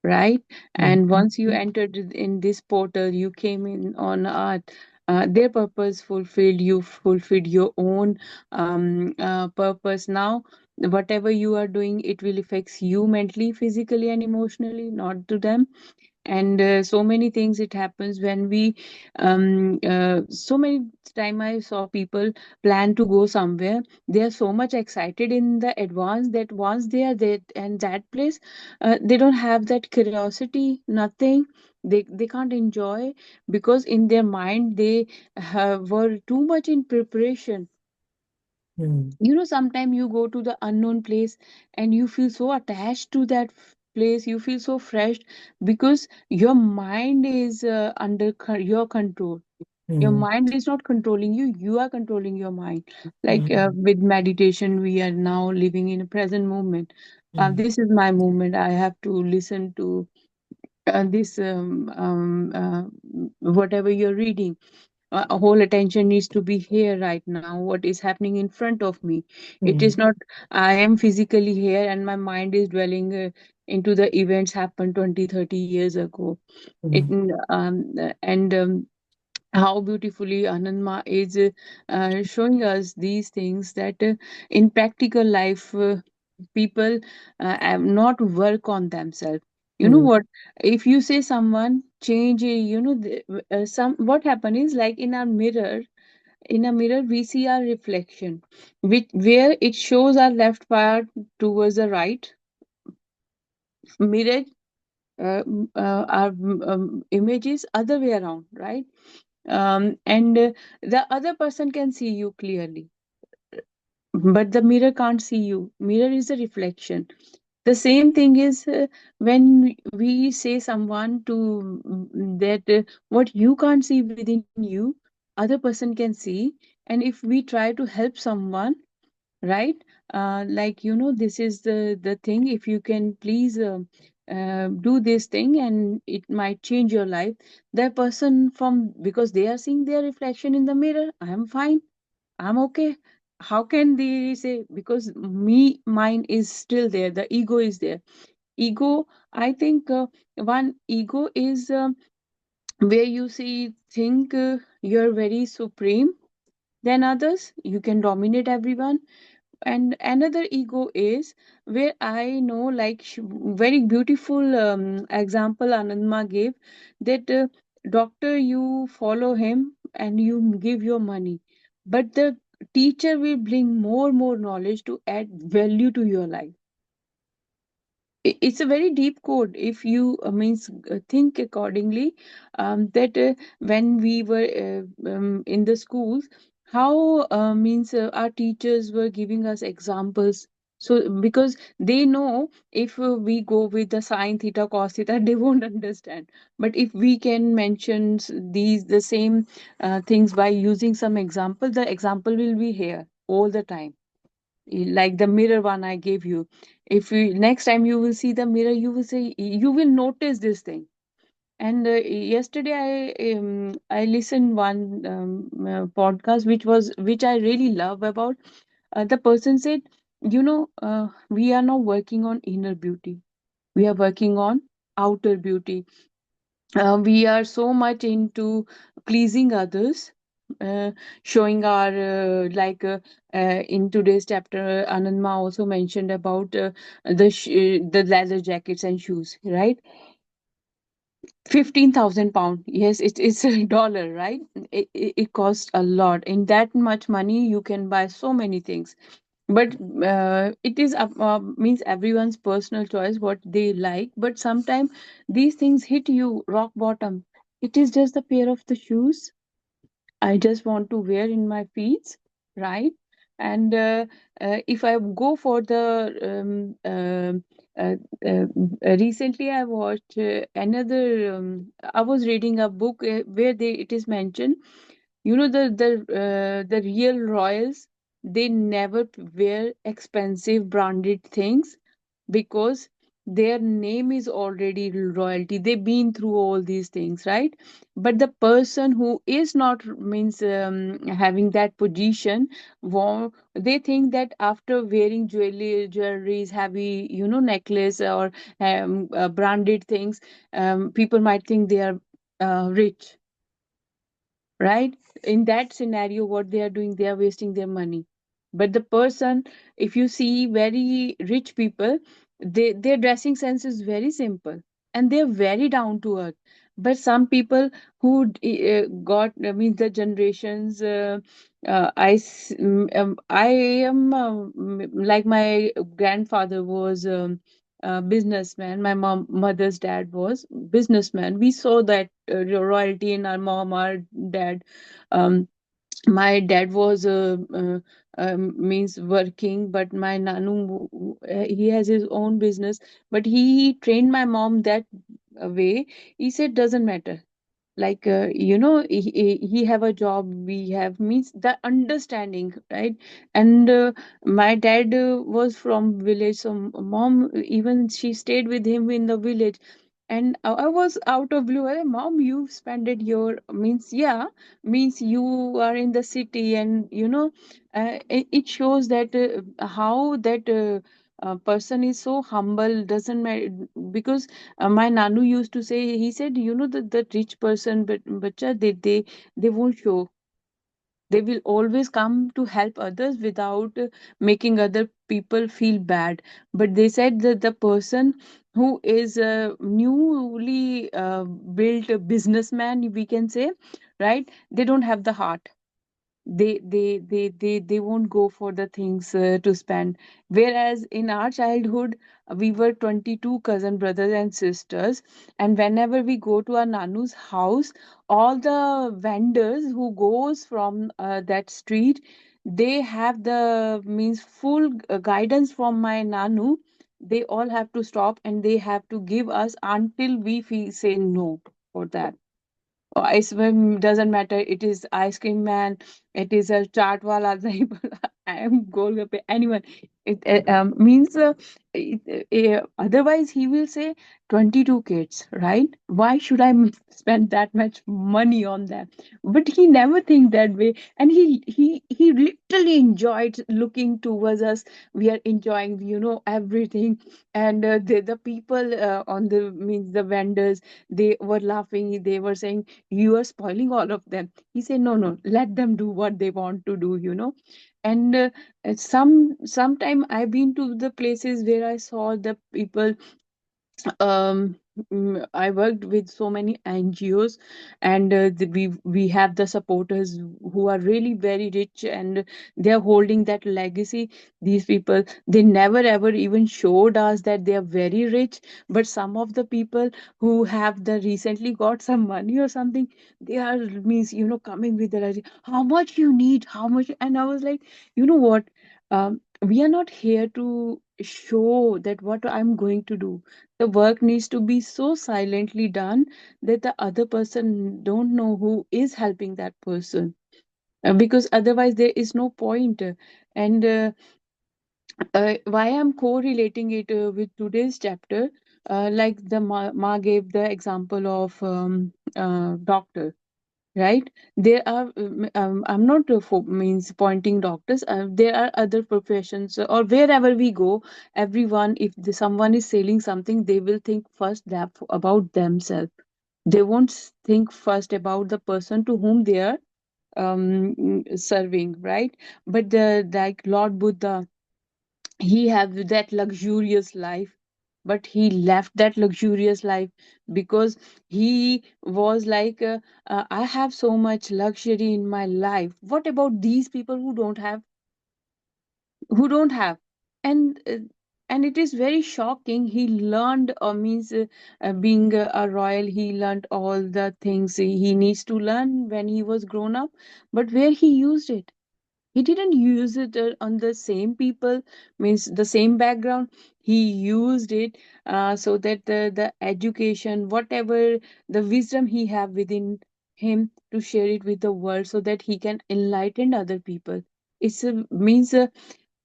Speaker 2: right?
Speaker 1: mm,
Speaker 2: And once you entered in this portal, you came in on earth. Their purpose fulfilled, you fulfilled your own purpose. Now whatever you are doing, it will affects you mentally, physically, and emotionally, not to them. And so many things it happens when we so many time I saw people plan to go somewhere. They are so much excited in the advance that once they are there and that place, they don't have that curiosity, nothing. They can't enjoy, because in their mind they were too much in preparation.
Speaker 1: mm,
Speaker 2: Sometimes you go to the unknown place and you feel so attached to that place, you feel so fresh, because your mind is under your control. Your
Speaker 1: mm,
Speaker 2: mind is not controlling you, you are controlling your mind. Like
Speaker 1: mm,
Speaker 2: with meditation, we are now living in a present moment.
Speaker 1: mm,
Speaker 2: This is my moment, I have to listen to this whatever you're reading. Whole attention needs to be here right now, what is happening in front of me. It
Speaker 1: mm,
Speaker 2: is not I am physically here and my mind is dwelling into the events happened 20, 30 years ago. it
Speaker 1: mm,
Speaker 2: and How beautifully Anandma is showing us these things, that in practical life, people have not work on themselves. You know
Speaker 1: mm,
Speaker 2: what? If you say someone change, some what happen is, like in our mirror. In a mirror, we see our reflection, which where it shows our left part towards the right mirror. Our images other way around, right? And the other person can see you clearly, but the mirror can't see you. Mirror is a reflection. The same thing is when we say someone to that what you can't see within you, other person can see. And if we try to help someone, right, like, this is the thing, if you can please do this thing and it might change your life. The person, from because they are seeing their reflection in the mirror, I am fine, I'm okay. How can they say? Because me, mine is still there. The ego is there. Ego, I think one ego is where you see, think you're very supreme than others. You can dominate everyone. And another ego is where I know, like, very beautiful example Anandma gave, that doctor, you follow him and you give your money, but the teacher will bring more knowledge to add value to your life. It's a very deep code if you means think accordingly. That when we were in the schools, how means our teachers were giving us examples. So because they know, if we go with the sine theta cos theta, they won't understand. But if we can mention these the same things by using some example, the example will be here all the time. Like the mirror one I gave you. If you next time you will see the mirror, you will say, you will notice this thing. And yesterday I listened one podcast which I really love about. The person said, we are now working on inner beauty. We are working on outer beauty. We are so much into pleasing others, uh, showing our in today's chapter, Anandma also mentioned about the leather jackets and shoes, right? 15,000 pound, yes, it's a dollar, right? It costs a lot. In that much money you can buy so many things. But it is means everyone's personal choice what they like. But sometimes these things hit you rock bottom. It is just the pair of the shoes I just want to wear in my feet, right? And if I go for the uh, uh, recently I watched another. I was reading a book where it is mentioned. You know, the real royals, they never wear expensive branded things because their name is already royalty. They've been through all these things, right? But the person who is not means having that position, they think that after wearing jewelries, heavy, necklace or branded things, people might think they are rich, right? In that scenario, what they are doing, they are wasting their money. But the person, if you see very rich people, their dressing sense is very simple and they're very down to earth. But some people who got, I mean, the generations, I am like my grandfather was a businessman. My mother's dad was businessman. We saw that royalty in our mom, our dad. Um, my dad was means working, but my nanu, he has his own business. But he trained my mom that way. He said doesn't matter, like he have a job, we have, means the understanding, right? And my dad was from village, so mom, even she stayed with him in the village. And I was out of blue, "Hey, mom, you spent it your," means, yeah, means you are in the city, and it shows that how that person is so humble, doesn't matter. Because my nanu used to say, he said, the rich person, but bacha, they won't show. They will always come to help others without making other people feel bad. But they said that the person who is a newly built businessman, we can say, right, they don't have the heart. They won't go for the things to spend. Whereas in our childhood, we were 22 cousin brothers and sisters, and whenever we go to our nanu's house, all the vendors who goes from that street, they have the means full guidance from my nanu. They all have to stop and they have to give us until we say no for that. Oh, ice cream doesn't matter. It is ice cream man. It is a chaat wala. I am golgappe. Anyone. It means otherwise he will say 22 kids, right? Why should I spend that much money on them? But he never think that way, and he literally enjoyed looking towards us. We are enjoying, everything, and the people on the means the vendors, they were laughing. They were saying, "You are spoiling all of them." He said, "No, no, let them do what they want to do." And sometime I've been to the places where I saw the people. um I worked with so many NGOs, and we have the supporters who are really very rich, and they're holding that legacy. These people, they never ever even showed us that they are very rich. But some of the people who have the recently got some money or something, they are, means, coming with the idea, how much you need, how much. And I was like, you know what, we are not here to show that what I'm going to do. The work needs to be so silently done that the other person don't know who is helping that person. Because otherwise there is no point. And why I'm correlating it with today's chapter, like the ma gave the example of doctor, right? There are I'm not means pointing doctors, there are other professions, or wherever we go, everyone, if someone is selling something, they will think first that about themselves. They won't think first about the person to whom they are serving, right? But the like Lord Buddha, he had that luxurious life, but he left that luxurious life because he was like, I have so much luxury in my life, what about these people who don't have? And uh, and it is very shocking. He learned, means being a royal, he learned all the things he needs to learn when he was grown up, but where he used it, he didn't use it on the same people, means the same background. He used it so that the education, whatever the wisdom he have within him, to share it with the world so that he can enlighten other people. It's means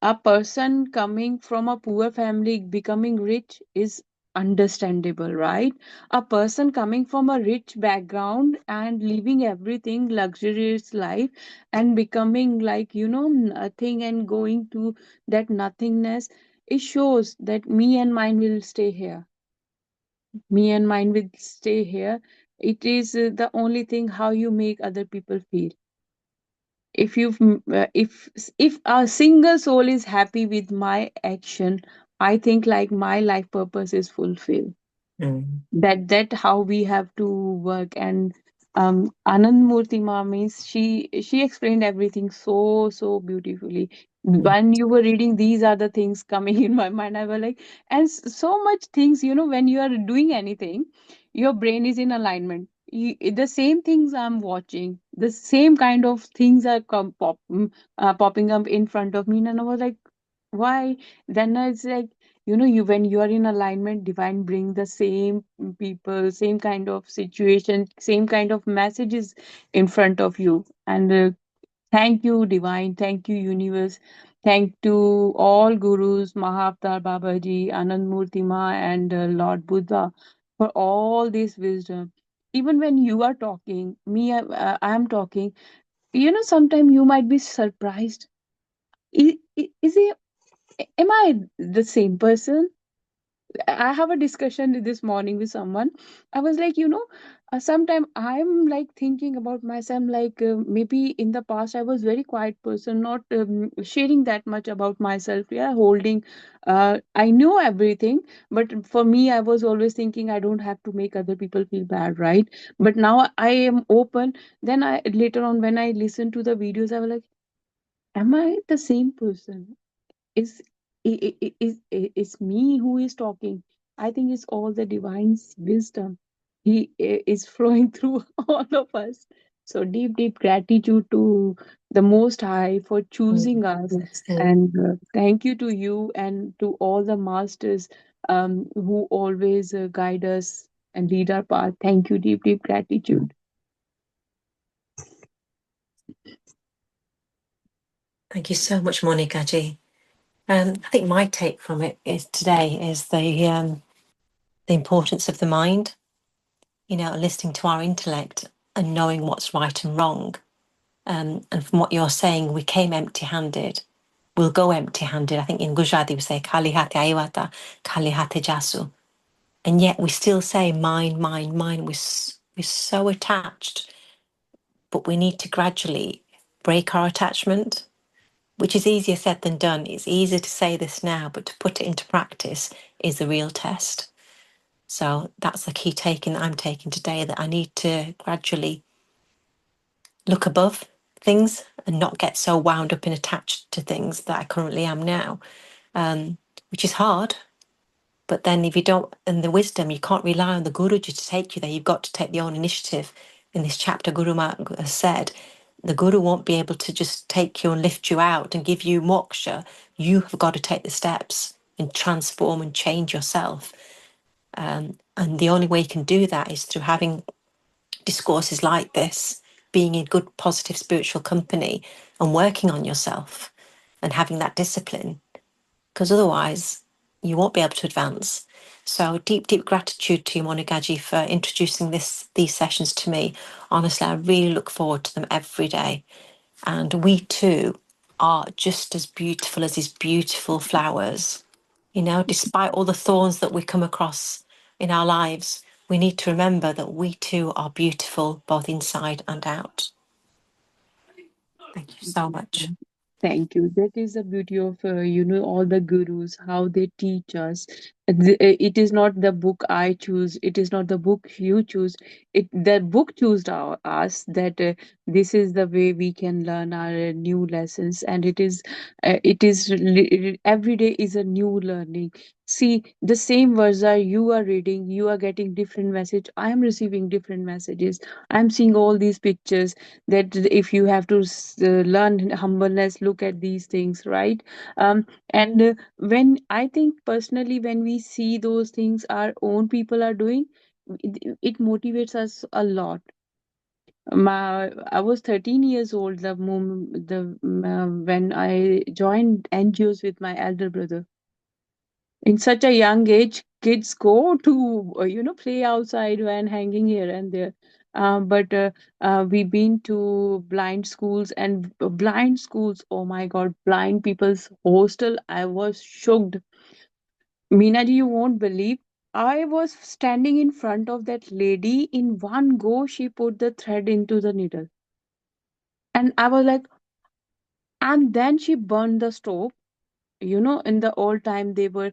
Speaker 2: a person coming from a poor family becoming rich is understandable, right? A person coming from a rich background and living everything luxurious life and becoming like, nothing, and going to that nothingness, it shows that me and mine will stay here. Me and mine will stay here. It is the only thing how you make other people feel. If a single soul is happy with my action, I think like my life purpose is fulfilled.
Speaker 1: Mm.
Speaker 2: That how we have to work. And AnandMurti ma, means she explained everything so beautifully.
Speaker 1: Mm.
Speaker 2: When you were reading, these are the things coming in my mind. I was like, and so much things, when you are doing anything, your brain is in alignment. The same things I'm watching, the same kind of things are popping up in front of me, and I was like, why? Then it's like, you, when you are in alignment, divine bring the same people, same kind of situation, same kind of messages in front of you. And thank you, divine. Thank you, universe. Thank to all gurus, Mahavtar Babaji, Anand Murti Ma, and Lord Buddha, for all this wisdom. Even when you are talking, I am talking, sometimes you might be surprised. Is it, am I the same person? I have a discussion this morning with someone. I was like, sometimes I'm like thinking about myself, like maybe in the past I was very quiet person, not sharing that much about myself. Yeah, holding. I know everything, but for me, I was always thinking I don't have to make other people feel bad, right? But now I am open. Then I later on when I listen to the videos, I was like, am I the same person? is is me who is talking? I think it's all the divine's wisdom. Is flowing through all of us. So deep gratitude to the Most High for choosing
Speaker 1: Mm.
Speaker 2: us,
Speaker 1: Yes, mm.
Speaker 2: and thank you to you and to all the masters who always guide us and lead our path. Thank you, deep gratitude.
Speaker 1: Thank you so much, Monica G. I think my take from it is today is the importance of the mind. Listening to our intellect and knowing what's right and wrong. And from what you're saying, we came empty-handed. We'll go empty-handed. I think in Gujarati we say "Kali hate ayavata, kali hate jasu," and yet we still say "mine, mine, mine." We're so attached, but we need to gradually break our attachment, which is easier said than done. It's easier to say this now, but to put it into practice is the real test. So that's the key taking that I'm taking today, that I need to gradually look above things and not get so wound up and attached to things that I currently am now, which is hard. But then if you don't, and the wisdom, you can't rely on the Guruji to take you there. You've got to take your own initiative. In this chapter, Guru Nanak has said, the Guru won't be able to just take you and lift you out and give you moksha. You have got to take the steps and transform and change yourself. And the only way you can do that is through having discourses like this, being in good, positive spiritual company and working on yourself and having that discipline, because otherwise you won't be able to advance. So deep, deep gratitude to you, Monagaji, for introducing these sessions to me. Honestly, I really look forward to them every day. And we too are just as beautiful as these beautiful flowers. You know, despite all the thorns that we come across in our lives, we need to remember that we too are beautiful, both inside and out. Thank you so much.
Speaker 2: Thank you. That is the beauty of, all the gurus, how they teach us. It is not the book I choose. It is not the book you choose. The book choose us that this is the way we can learn our new lessons, and every day is a new learning. See, the same verse you are reading, you are getting different message. I am receiving different messages. I am seeing all these pictures that if you have to learn humbleness, look at these things, right? And when I think personally, when we see those things our own people are doing, it motivates us a lot. I was 13 years old the moment when I joined NGOs with my elder brother. In such a young age, kids go to play outside when hanging here and there. But we've been to blind schools, and blind schools, oh my god, blind people's hostel. I was shocked. Meena ji, you won't believe, I was standing in front of that lady. In one go she put the thread into the needle, and I was like, and then she burned the stove. In the old time they were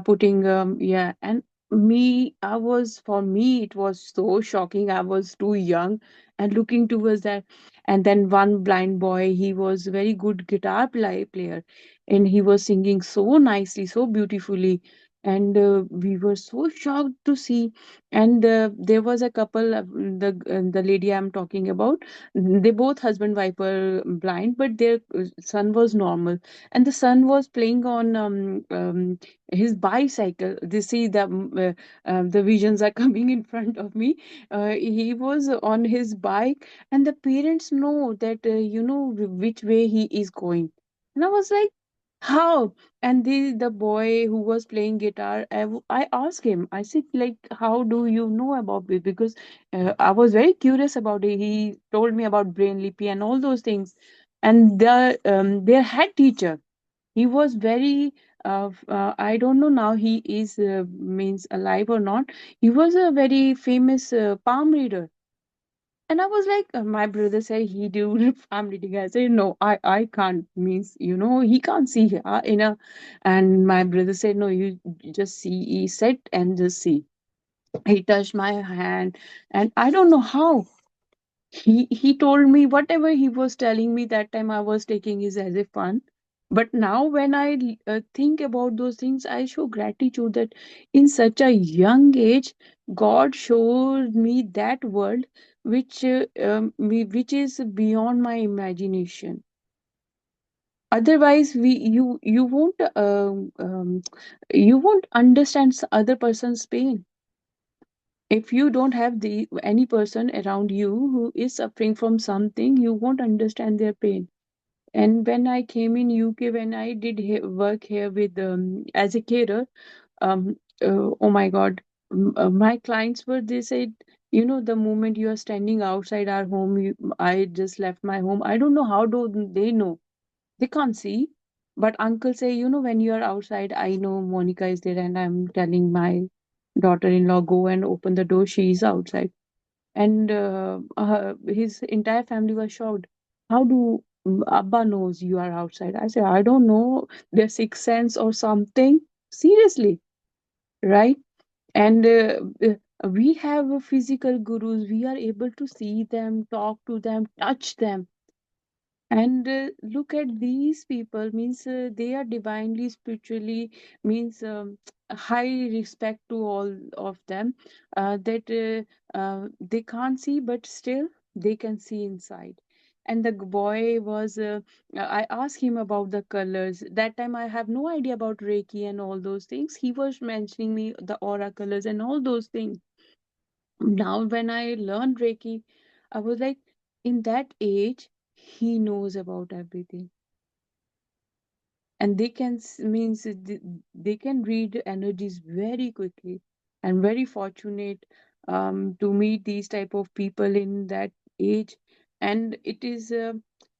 Speaker 2: putting yeah. And for me it was so shocking. I was too young and looking towards that. And then one blind boy, he was very good guitar player, and he was singing so nicely, so beautifully. And we were so shocked to see. And there was a couple, the lady I'm talking about, they both husband wife were blind, but their son was normal, and the son was playing on his bicycle. They see the visions are coming in front of me. He was on his bike, and the parents know that which way he is going. And I was like, how? And the boy who was playing guitar, I asked him, I said, like, how do you know about it? Because I was very curious about it. He told me about brain lippy and all those things. And their head teacher, he was very I don't know now he is means alive or not. He was a very famous palm reader. And I was like, my brother said he do palm reading. I said, no, I can't, means he can't see and my brother said, no, you just see. He said, and just see. He touched my hand, and I don't know how he told me whatever he was telling me that time. I was taking it as a fun. But now when I think about those things, I show gratitude that in such a young age God showed me that world which is beyond my imagination. Otherwise you won't understand other person's pain. If you don't have the any person around you who is suffering from something, you won't understand their pain. And when I came in UK, when I did work here with as a carer, oh my god, my clients were, they said, the moment you are standing outside our home, I just left my home. I don't know how do they know. They can't see. But uncle say, when you are outside, I know Monica is there, and I'm telling my daughter-in-law, go and open the door, she is outside. And his entire family was shocked. How do Abba knows you are outside? I said, I don't know, their sixth sense or something. Seriously, right? And we have physical gurus. We are able to see them, talk to them, touch them. And look at these people, means they are divinely spiritually, means high respect to all of them, that they can't see, but still they can see inside. And the boy was I asked him about the colors. That time I have no idea about Reiki and all those things. He was mentioning me the aura colors and all those things. Now when I learned Reiki, I was like, in that age he knows about everything. and they can they can read energies very quickly. And very fortunate to meet these type of people in that age. And it is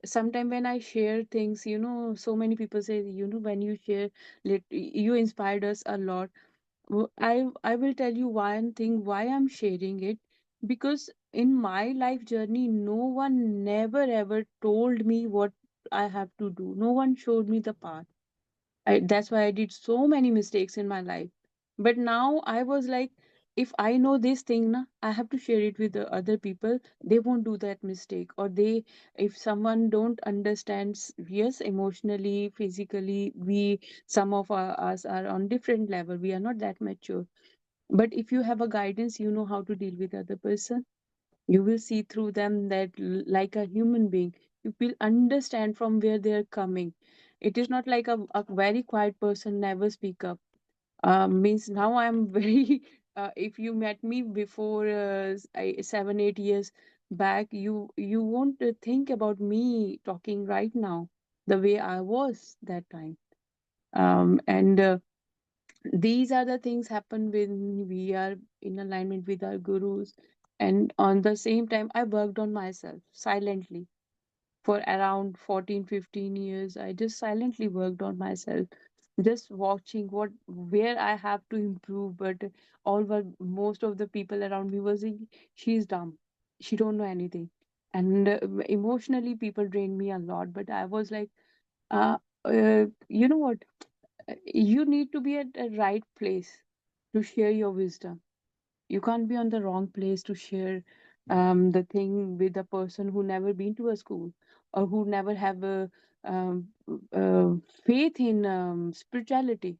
Speaker 2: sometime when I share things, so many people say, when you share, you inspired us a lot. I will tell you one thing why I'm sharing it, because in my life journey, no one never ever told me what I have to do. No one showed me the path. That's why I did so many mistakes in my life. But now I was like, if I know this thing, na, I have to share it with the other people. They won't do that mistake. Or if someone don't understands, yes, emotionally, physically, some of us are on different level. We are not that mature. But if you have a guidance, you know how to deal with other person. You will see through them that like a human being, you will understand from where they are coming. It is not like a very quiet person never speak up. Means now I'm very if you met me before 7 8 years back, you won't think about me talking right now the way I was that time. And these are the things happen when we are in alignment with our gurus. And on the same time, I worked on myself silently for around 14 15 years. I just silently worked on myself, just watching where I have to improve. But most of the people around me was saying, she's dumb, she don't know anything. And emotionally people drained me a lot. But I was like, uh, you know what, you need to be at a right place to share your wisdom. You can't be on the wrong place to share the thing with a person who never been to a school, or who never have a um, uh, faith in spirituality.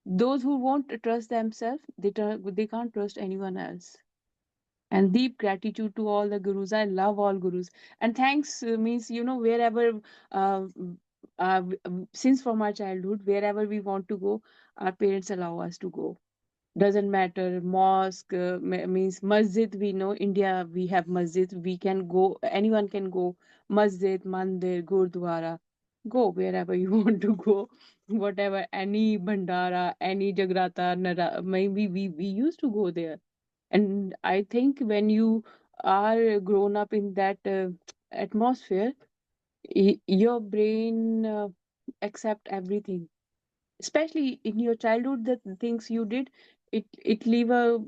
Speaker 2: Those who won't trust themselves, they can't trust anyone else. And deep gratitude to all the gurus. I love all gurus. And thanks means, wherever, uh, since from our childhood, wherever we want to go, our parents allow us to go. Doesn't matter. Mosque means masjid. We know India, we have masjid. We can go, anyone can go. Masjid, mandir, gurdwara. Go wherever you want to go. Whatever, any bandara, any jagrata, maybe we used to go there. And I think when you are grown up in that atmosphere, your brain accept everything, especially in your childhood. The things you did, it leave a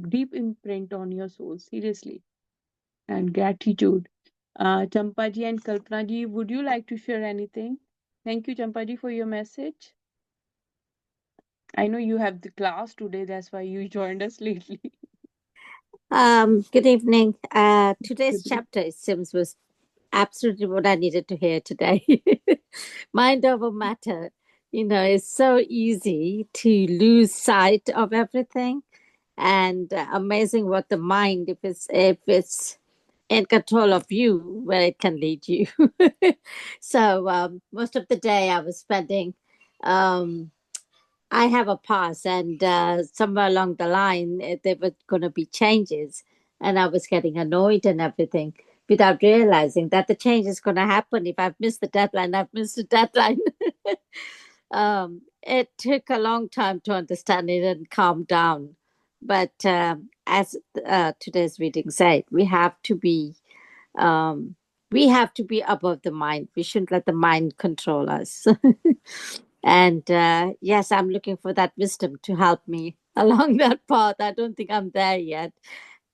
Speaker 2: deep imprint on your soul, seriously. And gratitude. Champaji and Kalpana ji, would you like to share anything? Thank you, Champaji, for your message. I know you have the class today, that's why you joined us lately.
Speaker 3: Good evening. Today's chapter, it seems, was absolutely what I needed to hear today. Mind over matter. It's so easy to lose sight of everything, and amazing what the mind, if it's in control of you, where it can lead you. So most of the day I was spending. Um, I have a pass, and somewhere along the line, there were going to be changes, and I was getting annoyed and everything without realizing that the change is going to happen. If I've missed the deadline, I've missed the deadline. It took a long time to understand it and calm down. But as today's reading said, um, we have to be above the mind. We shouldn't let the mind control us. And yes, I'm looking for that wisdom to help me along that path. I don't think I'm there yet.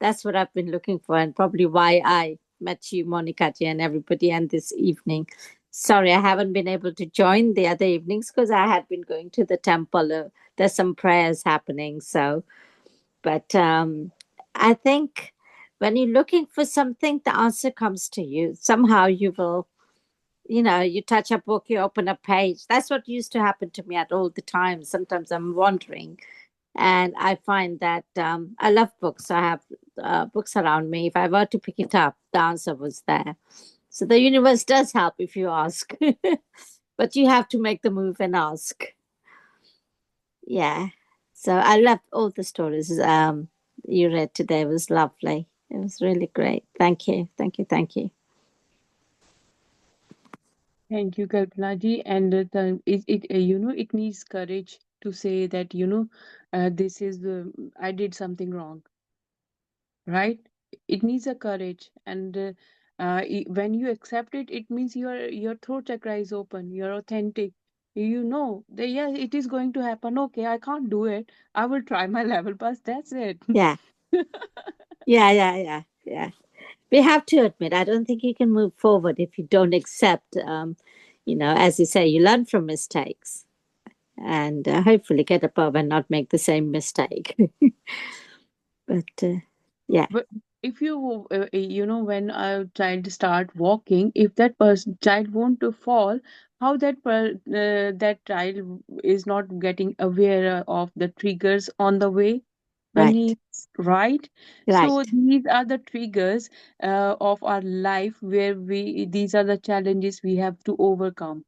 Speaker 3: That's what I've been looking for, and probably why I met you, Monica ji, and everybody, and this evening. Sorry, I haven't been able to join the other evenings because I had been going to the temple. There's some prayers happening. So, but I think when you're looking for something, the answer comes to you. Somehow you will, you touch a book, you open a page. That's what used to happen to me at all the time. Sometimes I'm wandering, and I find that I love books. I have books around me. If I were to pick it up, the answer was there. So the universe does help if you ask, but you have to make the move and ask. Yeah. So I loved all the stories you read today. It was lovely. It was really great. Thank you. Thank you. Thank you.
Speaker 2: Thank you, Kalpana ji. And it needs courage to say that, this is I did something wrong, right? It needs a courage, and when you accept it, it means your throat chakra is open. You're authentic. You know that yeah, it is going to happen. Okay, I can't do it. I will try my level best. That's it.
Speaker 3: Yeah. Yeah. We have to admit, I don't think you can move forward if you don't accept, as you say, you learn from mistakes and hopefully get above and not make the same mistake. But yeah,
Speaker 2: But if when a child start walking, if that person child want to fall, how that child is not getting aware of the triggers on the way when
Speaker 3: right,
Speaker 2: he right. So
Speaker 3: right.
Speaker 2: these are the triggers of our life where we these are the challenges we have to overcome.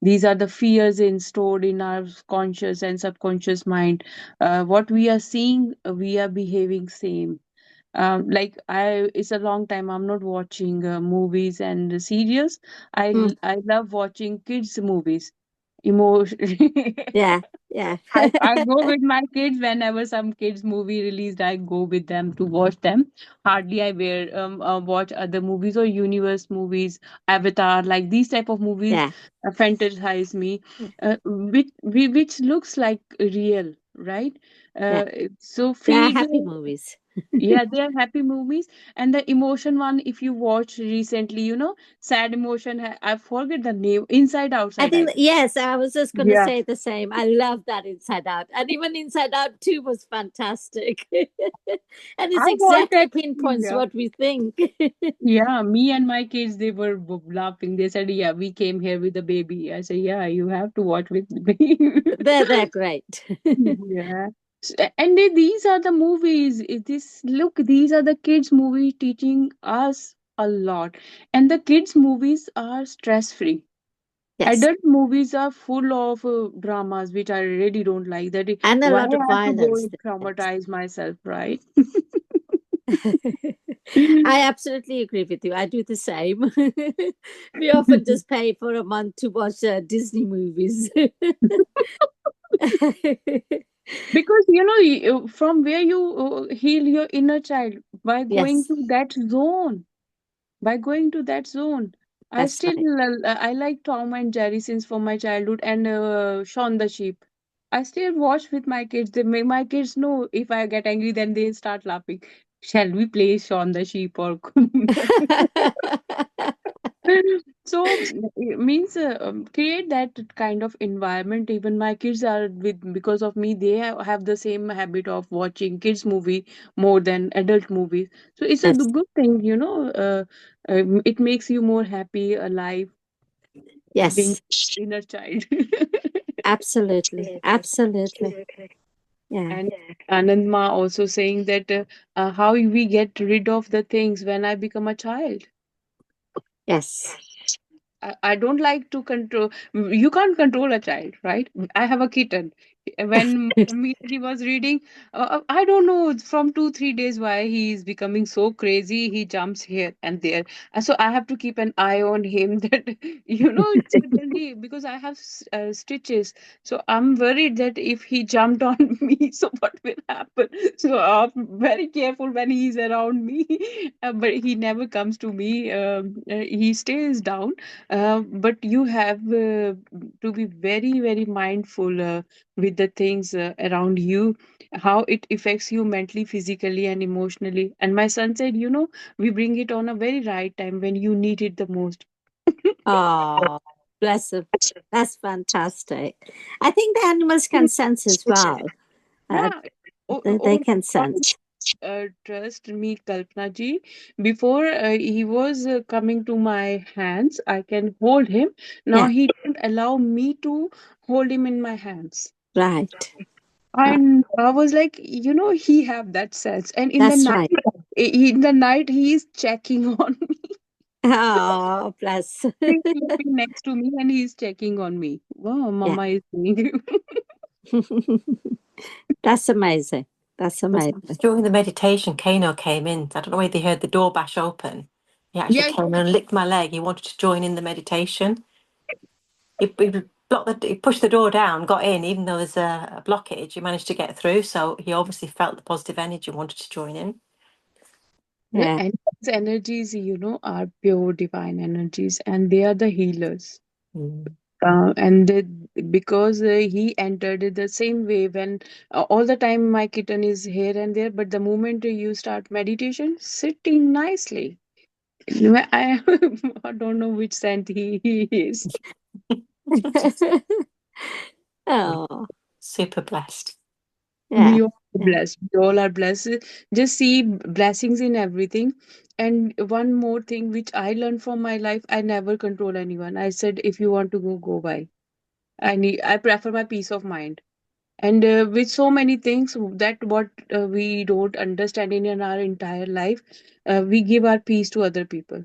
Speaker 2: These are the fears stored in our conscious and subconscious mind. What we are seeing, we are behaving same. Like it's a long time I'm not watching movies and serials.
Speaker 3: Mm,
Speaker 2: I love watching kids movies. Emotion.
Speaker 3: yeah, yeah.
Speaker 2: I go with my kids whenever some kids movie released. I go with them to watch them. Hardly I watch other movies or universe movies, Avatar, like these type of movies
Speaker 3: Yeah.
Speaker 2: fantasize me, which looks like real, right?
Speaker 3: Yeah.
Speaker 2: Uh, so
Speaker 3: They are
Speaker 2: feed.
Speaker 3: happy movies.
Speaker 2: Yeah, they are happy movies. And the emotion one, if you watch recently, sad emotion, I forget the name, Inside
Speaker 3: I
Speaker 2: Outside, I
Speaker 3: think,
Speaker 2: think.
Speaker 3: yes, I was just going to
Speaker 2: Yeah.
Speaker 3: say the same. I love that Inside Out. And even Inside Out 2 was fantastic. And it's
Speaker 2: I watched
Speaker 3: exactly
Speaker 2: that.
Speaker 3: pinpoints
Speaker 2: Yeah.
Speaker 3: what we think.
Speaker 2: Yeah, me and my kids, they were laughing. They said, "Yeah, we came here with a baby." I said, "Yeah, you have to watch with me."
Speaker 3: They're great.
Speaker 2: Yeah. And these are the movies. These are the kids' movie teaching us a lot. And the kids' movies are stress-free.
Speaker 3: Yes.
Speaker 2: Adult movies are full of dramas, which I really don't like.
Speaker 3: And a
Speaker 2: Why
Speaker 3: lot
Speaker 2: I
Speaker 3: of
Speaker 2: have to go
Speaker 3: violence
Speaker 2: and
Speaker 3: these days.
Speaker 2: traumatize myself, right?
Speaker 3: I absolutely agree with you. I do the same. We often just pay for a month to watch Disney movies.
Speaker 2: Because from where you heal your inner child by going
Speaker 3: Yes,
Speaker 2: to that zone. By going to that zone, I
Speaker 3: that's
Speaker 2: still
Speaker 3: right.
Speaker 2: I like Tom and Jerry since from my childhood, and Shaun the Sheep. I still watch with my kids. They make my kids know if I get angry, then they start laughing. Shall we play Shaun the Sheep or so it means create that kind of environment. Even my kids are with because of me. They have the same habit of watching kids movie more than adult movies. So it's a
Speaker 3: Yes,
Speaker 2: good thing, it makes you more happy, alive, being
Speaker 3: yes,
Speaker 2: inner child.
Speaker 3: absolutely. Absolutely. Yeah.
Speaker 2: And Anandma also saying that how we get rid of the things when I become a child.
Speaker 3: Yes.
Speaker 2: I don't like to control. You can't control a child, right? I have a kitten. When he was reading, I don't know from 2 3 days why he is becoming so crazy. He jumps here and there, and so I have to keep an eye on him. That suddenly because I have stitches, so I'm worried that if he jumped on me, so what will happen? So I'm very careful when he's around me, but he never comes to me. He stays down, but you have to be very, very mindful with the things around you, how it affects you mentally, physically, and emotionally. And my son said, we bring it on a very right time when you need it the most.
Speaker 3: Oh, bless them. That's fantastic. I think the animals can sense as well. Uh,
Speaker 2: Yeah. Oh,
Speaker 3: they can sense.
Speaker 2: trust me, Kalpana ji. Before he was coming to my hands, I can hold him. Now
Speaker 3: Yeah,
Speaker 2: he don't allow me to hold him in my hands.
Speaker 3: right. Uh,
Speaker 2: And I was like, he have that sense. And
Speaker 3: that's right.
Speaker 2: in the night, he is checking on me.
Speaker 3: Oh, bless.
Speaker 2: He's sleeping next to me and he's checking on me. Wow,
Speaker 3: Yeah.
Speaker 2: Mama is doing.
Speaker 3: That's amazing. That's amazing.
Speaker 1: During the meditation, Kano came in. I don't know whether he heard the door bash open. He actually
Speaker 2: Yeah,
Speaker 1: came in and licked my leg. He wanted to join in the meditation. he pushed the door down, got in, even though there's a blockage, he managed to get through. So he obviously felt the positive energy and wanted to join in.
Speaker 3: Yeah.
Speaker 2: And these energies, are pure divine energies, and they are the healers.
Speaker 1: Mm.
Speaker 2: Because he entered it the same way when all the time my kitten is here and there, but the moment you start meditation, sitting nicely. I, I don't know which scent he is.
Speaker 3: Oh,
Speaker 1: Super blessed.
Speaker 3: yeah.
Speaker 2: We all are
Speaker 3: Yeah.
Speaker 2: blessed. We all are blessed. Just see blessings in everything. And one more thing which I learned from my life, I never control anyone. I said, if you want to go, go by. I prefer my peace of mind. And with so many things that what we don't understand in our entire life, we give our peace to other people.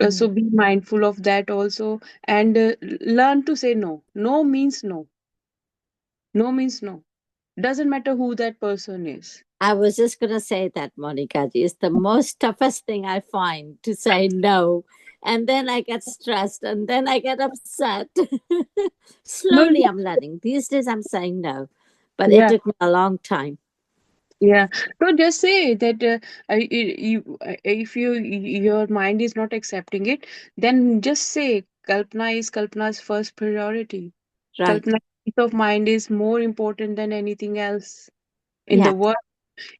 Speaker 2: So
Speaker 1: Mm.
Speaker 2: be mindful of that also, and learn to say no. No means no. No means no. Doesn't matter who that person is.
Speaker 3: I was just going to say that, Monica. It's the most toughest thing I find to say no. And then I get stressed and then I get upset.
Speaker 2: No,
Speaker 3: Slowly, I'm learning. These days, I'm saying no. But it
Speaker 2: yeah,
Speaker 3: took me a long time.
Speaker 2: yeah. So just say that if your mind is not accepting it, then just say Kalpana's first priority.
Speaker 3: Right.
Speaker 2: Kalpana's peace of mind is more important than anything else in the
Speaker 3: Yes.
Speaker 2: world.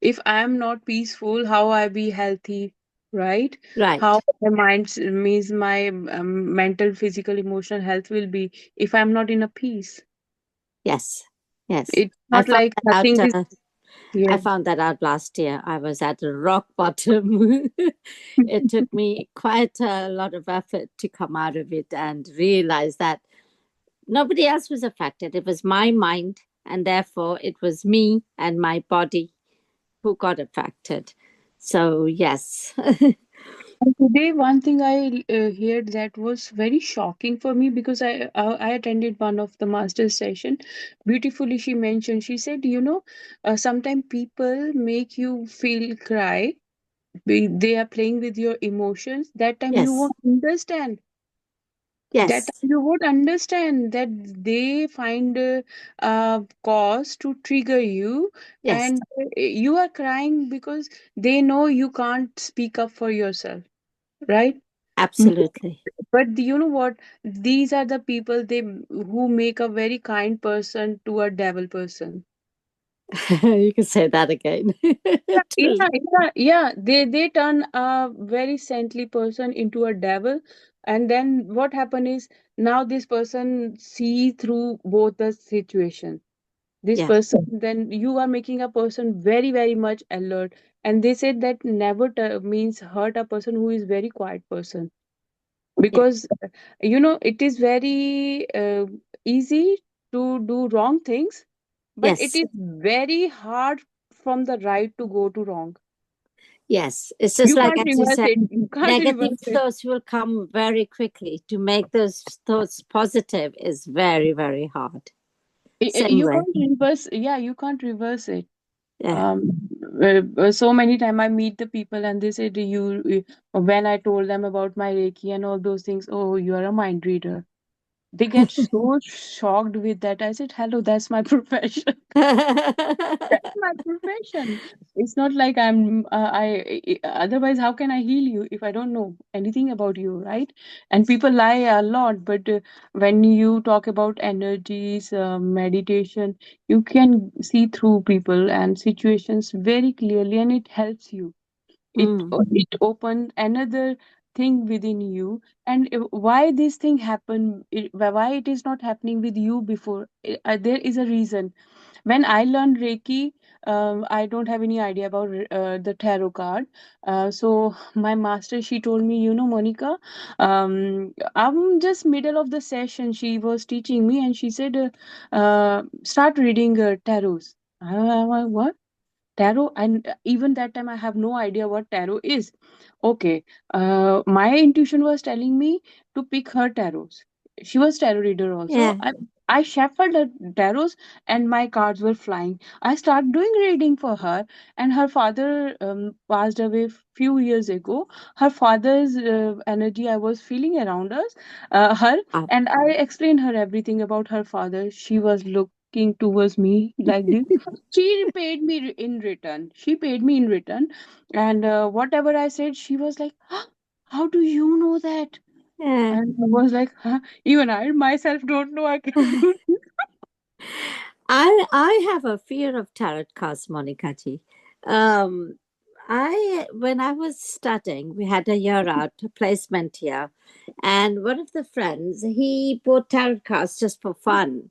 Speaker 2: If I'm not peaceful, how I be healthy, right? How
Speaker 3: Right.
Speaker 2: my mind means my mental, physical, emotional health will be if I'm not in a peace.
Speaker 3: Yes. Yes.
Speaker 2: It's
Speaker 3: I
Speaker 2: not
Speaker 3: found
Speaker 2: like
Speaker 3: that
Speaker 2: nothing
Speaker 3: out.
Speaker 2: is.
Speaker 3: I
Speaker 2: Yeah.
Speaker 3: found that out last year. I was at a rock bottom. It took me quite a lot of effort to come out of it and realize that nobody else was affected. It was my mind, and therefore it was me and my body who got affected. So, yes.
Speaker 2: And today, one thing I heard that was very shocking for me because I attended one of the master's session. Beautifully, she mentioned. She said, sometimes people make you feel cry. They are playing with your emotions. That time you
Speaker 3: Yes.
Speaker 2: won't understand. That
Speaker 3: Yes.
Speaker 2: time you won't understand that they find a cause to trigger you,
Speaker 3: Yes.
Speaker 2: and you are crying because they know you can't speak up for yourself, right?
Speaker 3: Absolutely.
Speaker 2: But you know what? These are the people who make a very kind person to a devil person.
Speaker 3: You can say that again.
Speaker 2: Yeah,
Speaker 3: True.
Speaker 2: yeah. They turn a very saintly person into a devil, and then what happen is now this person see through both the situation. This
Speaker 3: Yeah.
Speaker 2: person, then you are making a person very very much alert, and they said that never means hurt a person who is very quiet person,
Speaker 3: Yeah.
Speaker 2: because it is very easy to do wrong things, but it
Speaker 3: Yes.
Speaker 2: is very hard from the right to go to wrong.
Speaker 3: Yes. It's just
Speaker 2: You
Speaker 3: like,
Speaker 2: can't
Speaker 3: as you
Speaker 2: reverse
Speaker 3: said,
Speaker 2: it. You can't
Speaker 3: negative
Speaker 2: reverse it.
Speaker 3: thoughts will come very quickly. To make those thoughts positive is very, very hard. Same
Speaker 2: You
Speaker 3: way.
Speaker 2: can't reverse. Yeah, you can't reverse it.
Speaker 3: Yeah.
Speaker 2: Um, so many time I meet the people and they say to when I told them about my Reiki and all those things, oh, you are a mind reader. They get so shocked with that. I said, hello, that's my profession. That's my profession. It's not like otherwise, how can I heal you if I don't know anything about you, right? And people lie a lot, but when you talk about energies, meditation, you can see through people and situations very clearly, and it helps you.
Speaker 3: Mm.
Speaker 2: It opened another thing within you, and why this thing happened, why it is not happening with you before. There is a reason. When I learned Reiki, I don't have any idea about the tarot card. So my master, she told me, Monica, I'm just middle of the session. She was teaching me, and she said, start reading tarots. I'm like, what? Tarot? And even that time, I have no idea what tarot is. Okay, my intuition was telling me to pick her tarots. she was tarot reader also.
Speaker 3: Yeah.
Speaker 2: I shuffled the tarots and my cards were flying. I started doing reading for her, and her father passed away few years ago. Her father's energy I was feeling around her,
Speaker 3: Oh.
Speaker 2: and I explained her everything about her father. She was looking towards me like this. She paid me in return. She paid me in return, and whatever I said, she was like, "How do you know that?"
Speaker 3: Yeah.
Speaker 2: And I was like, huh? Even I myself don't know I can do this.
Speaker 3: I have a fear of tarot cards, Monica ji. When I was studying, we had a year out placement here, and one of the friends, he bought tarot cards just for fun.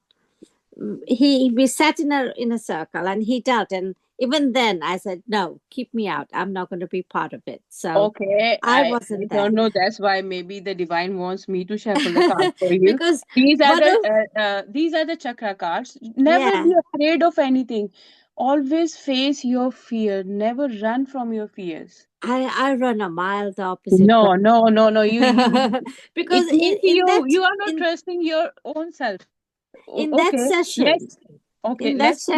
Speaker 3: We sat in a circle and he dealt, and even then I said, no, keep me out, I'm not going to be part of it. So
Speaker 2: Okay,
Speaker 3: I
Speaker 2: I
Speaker 3: wasn't there.
Speaker 2: don't know. That's why maybe the divine wants me to shuffle the cards for you.
Speaker 3: Because
Speaker 2: These are the chakra cards. Never
Speaker 3: yeah,
Speaker 2: be afraid of anything. Always face your fear. Never run from your fears.
Speaker 3: I run a mile the opposite way.
Speaker 2: No.
Speaker 3: Because
Speaker 2: It means you are not
Speaker 3: in
Speaker 2: trusting your own self.
Speaker 3: in that
Speaker 2: Okay,
Speaker 3: session
Speaker 2: okay. Let's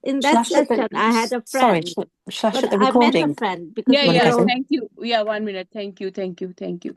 Speaker 3: in that
Speaker 1: Slash at
Speaker 3: session
Speaker 1: the
Speaker 3: I had a
Speaker 1: sorry,
Speaker 3: friend,
Speaker 1: slash
Speaker 3: but
Speaker 1: at the
Speaker 3: I meant a
Speaker 1: recording.
Speaker 3: friend because
Speaker 2: Yeah,
Speaker 3: we
Speaker 1: Monica,
Speaker 3: were
Speaker 2: yeah.
Speaker 3: all
Speaker 1: so
Speaker 2: Thank you. Yeah, 1 minute. Thank you.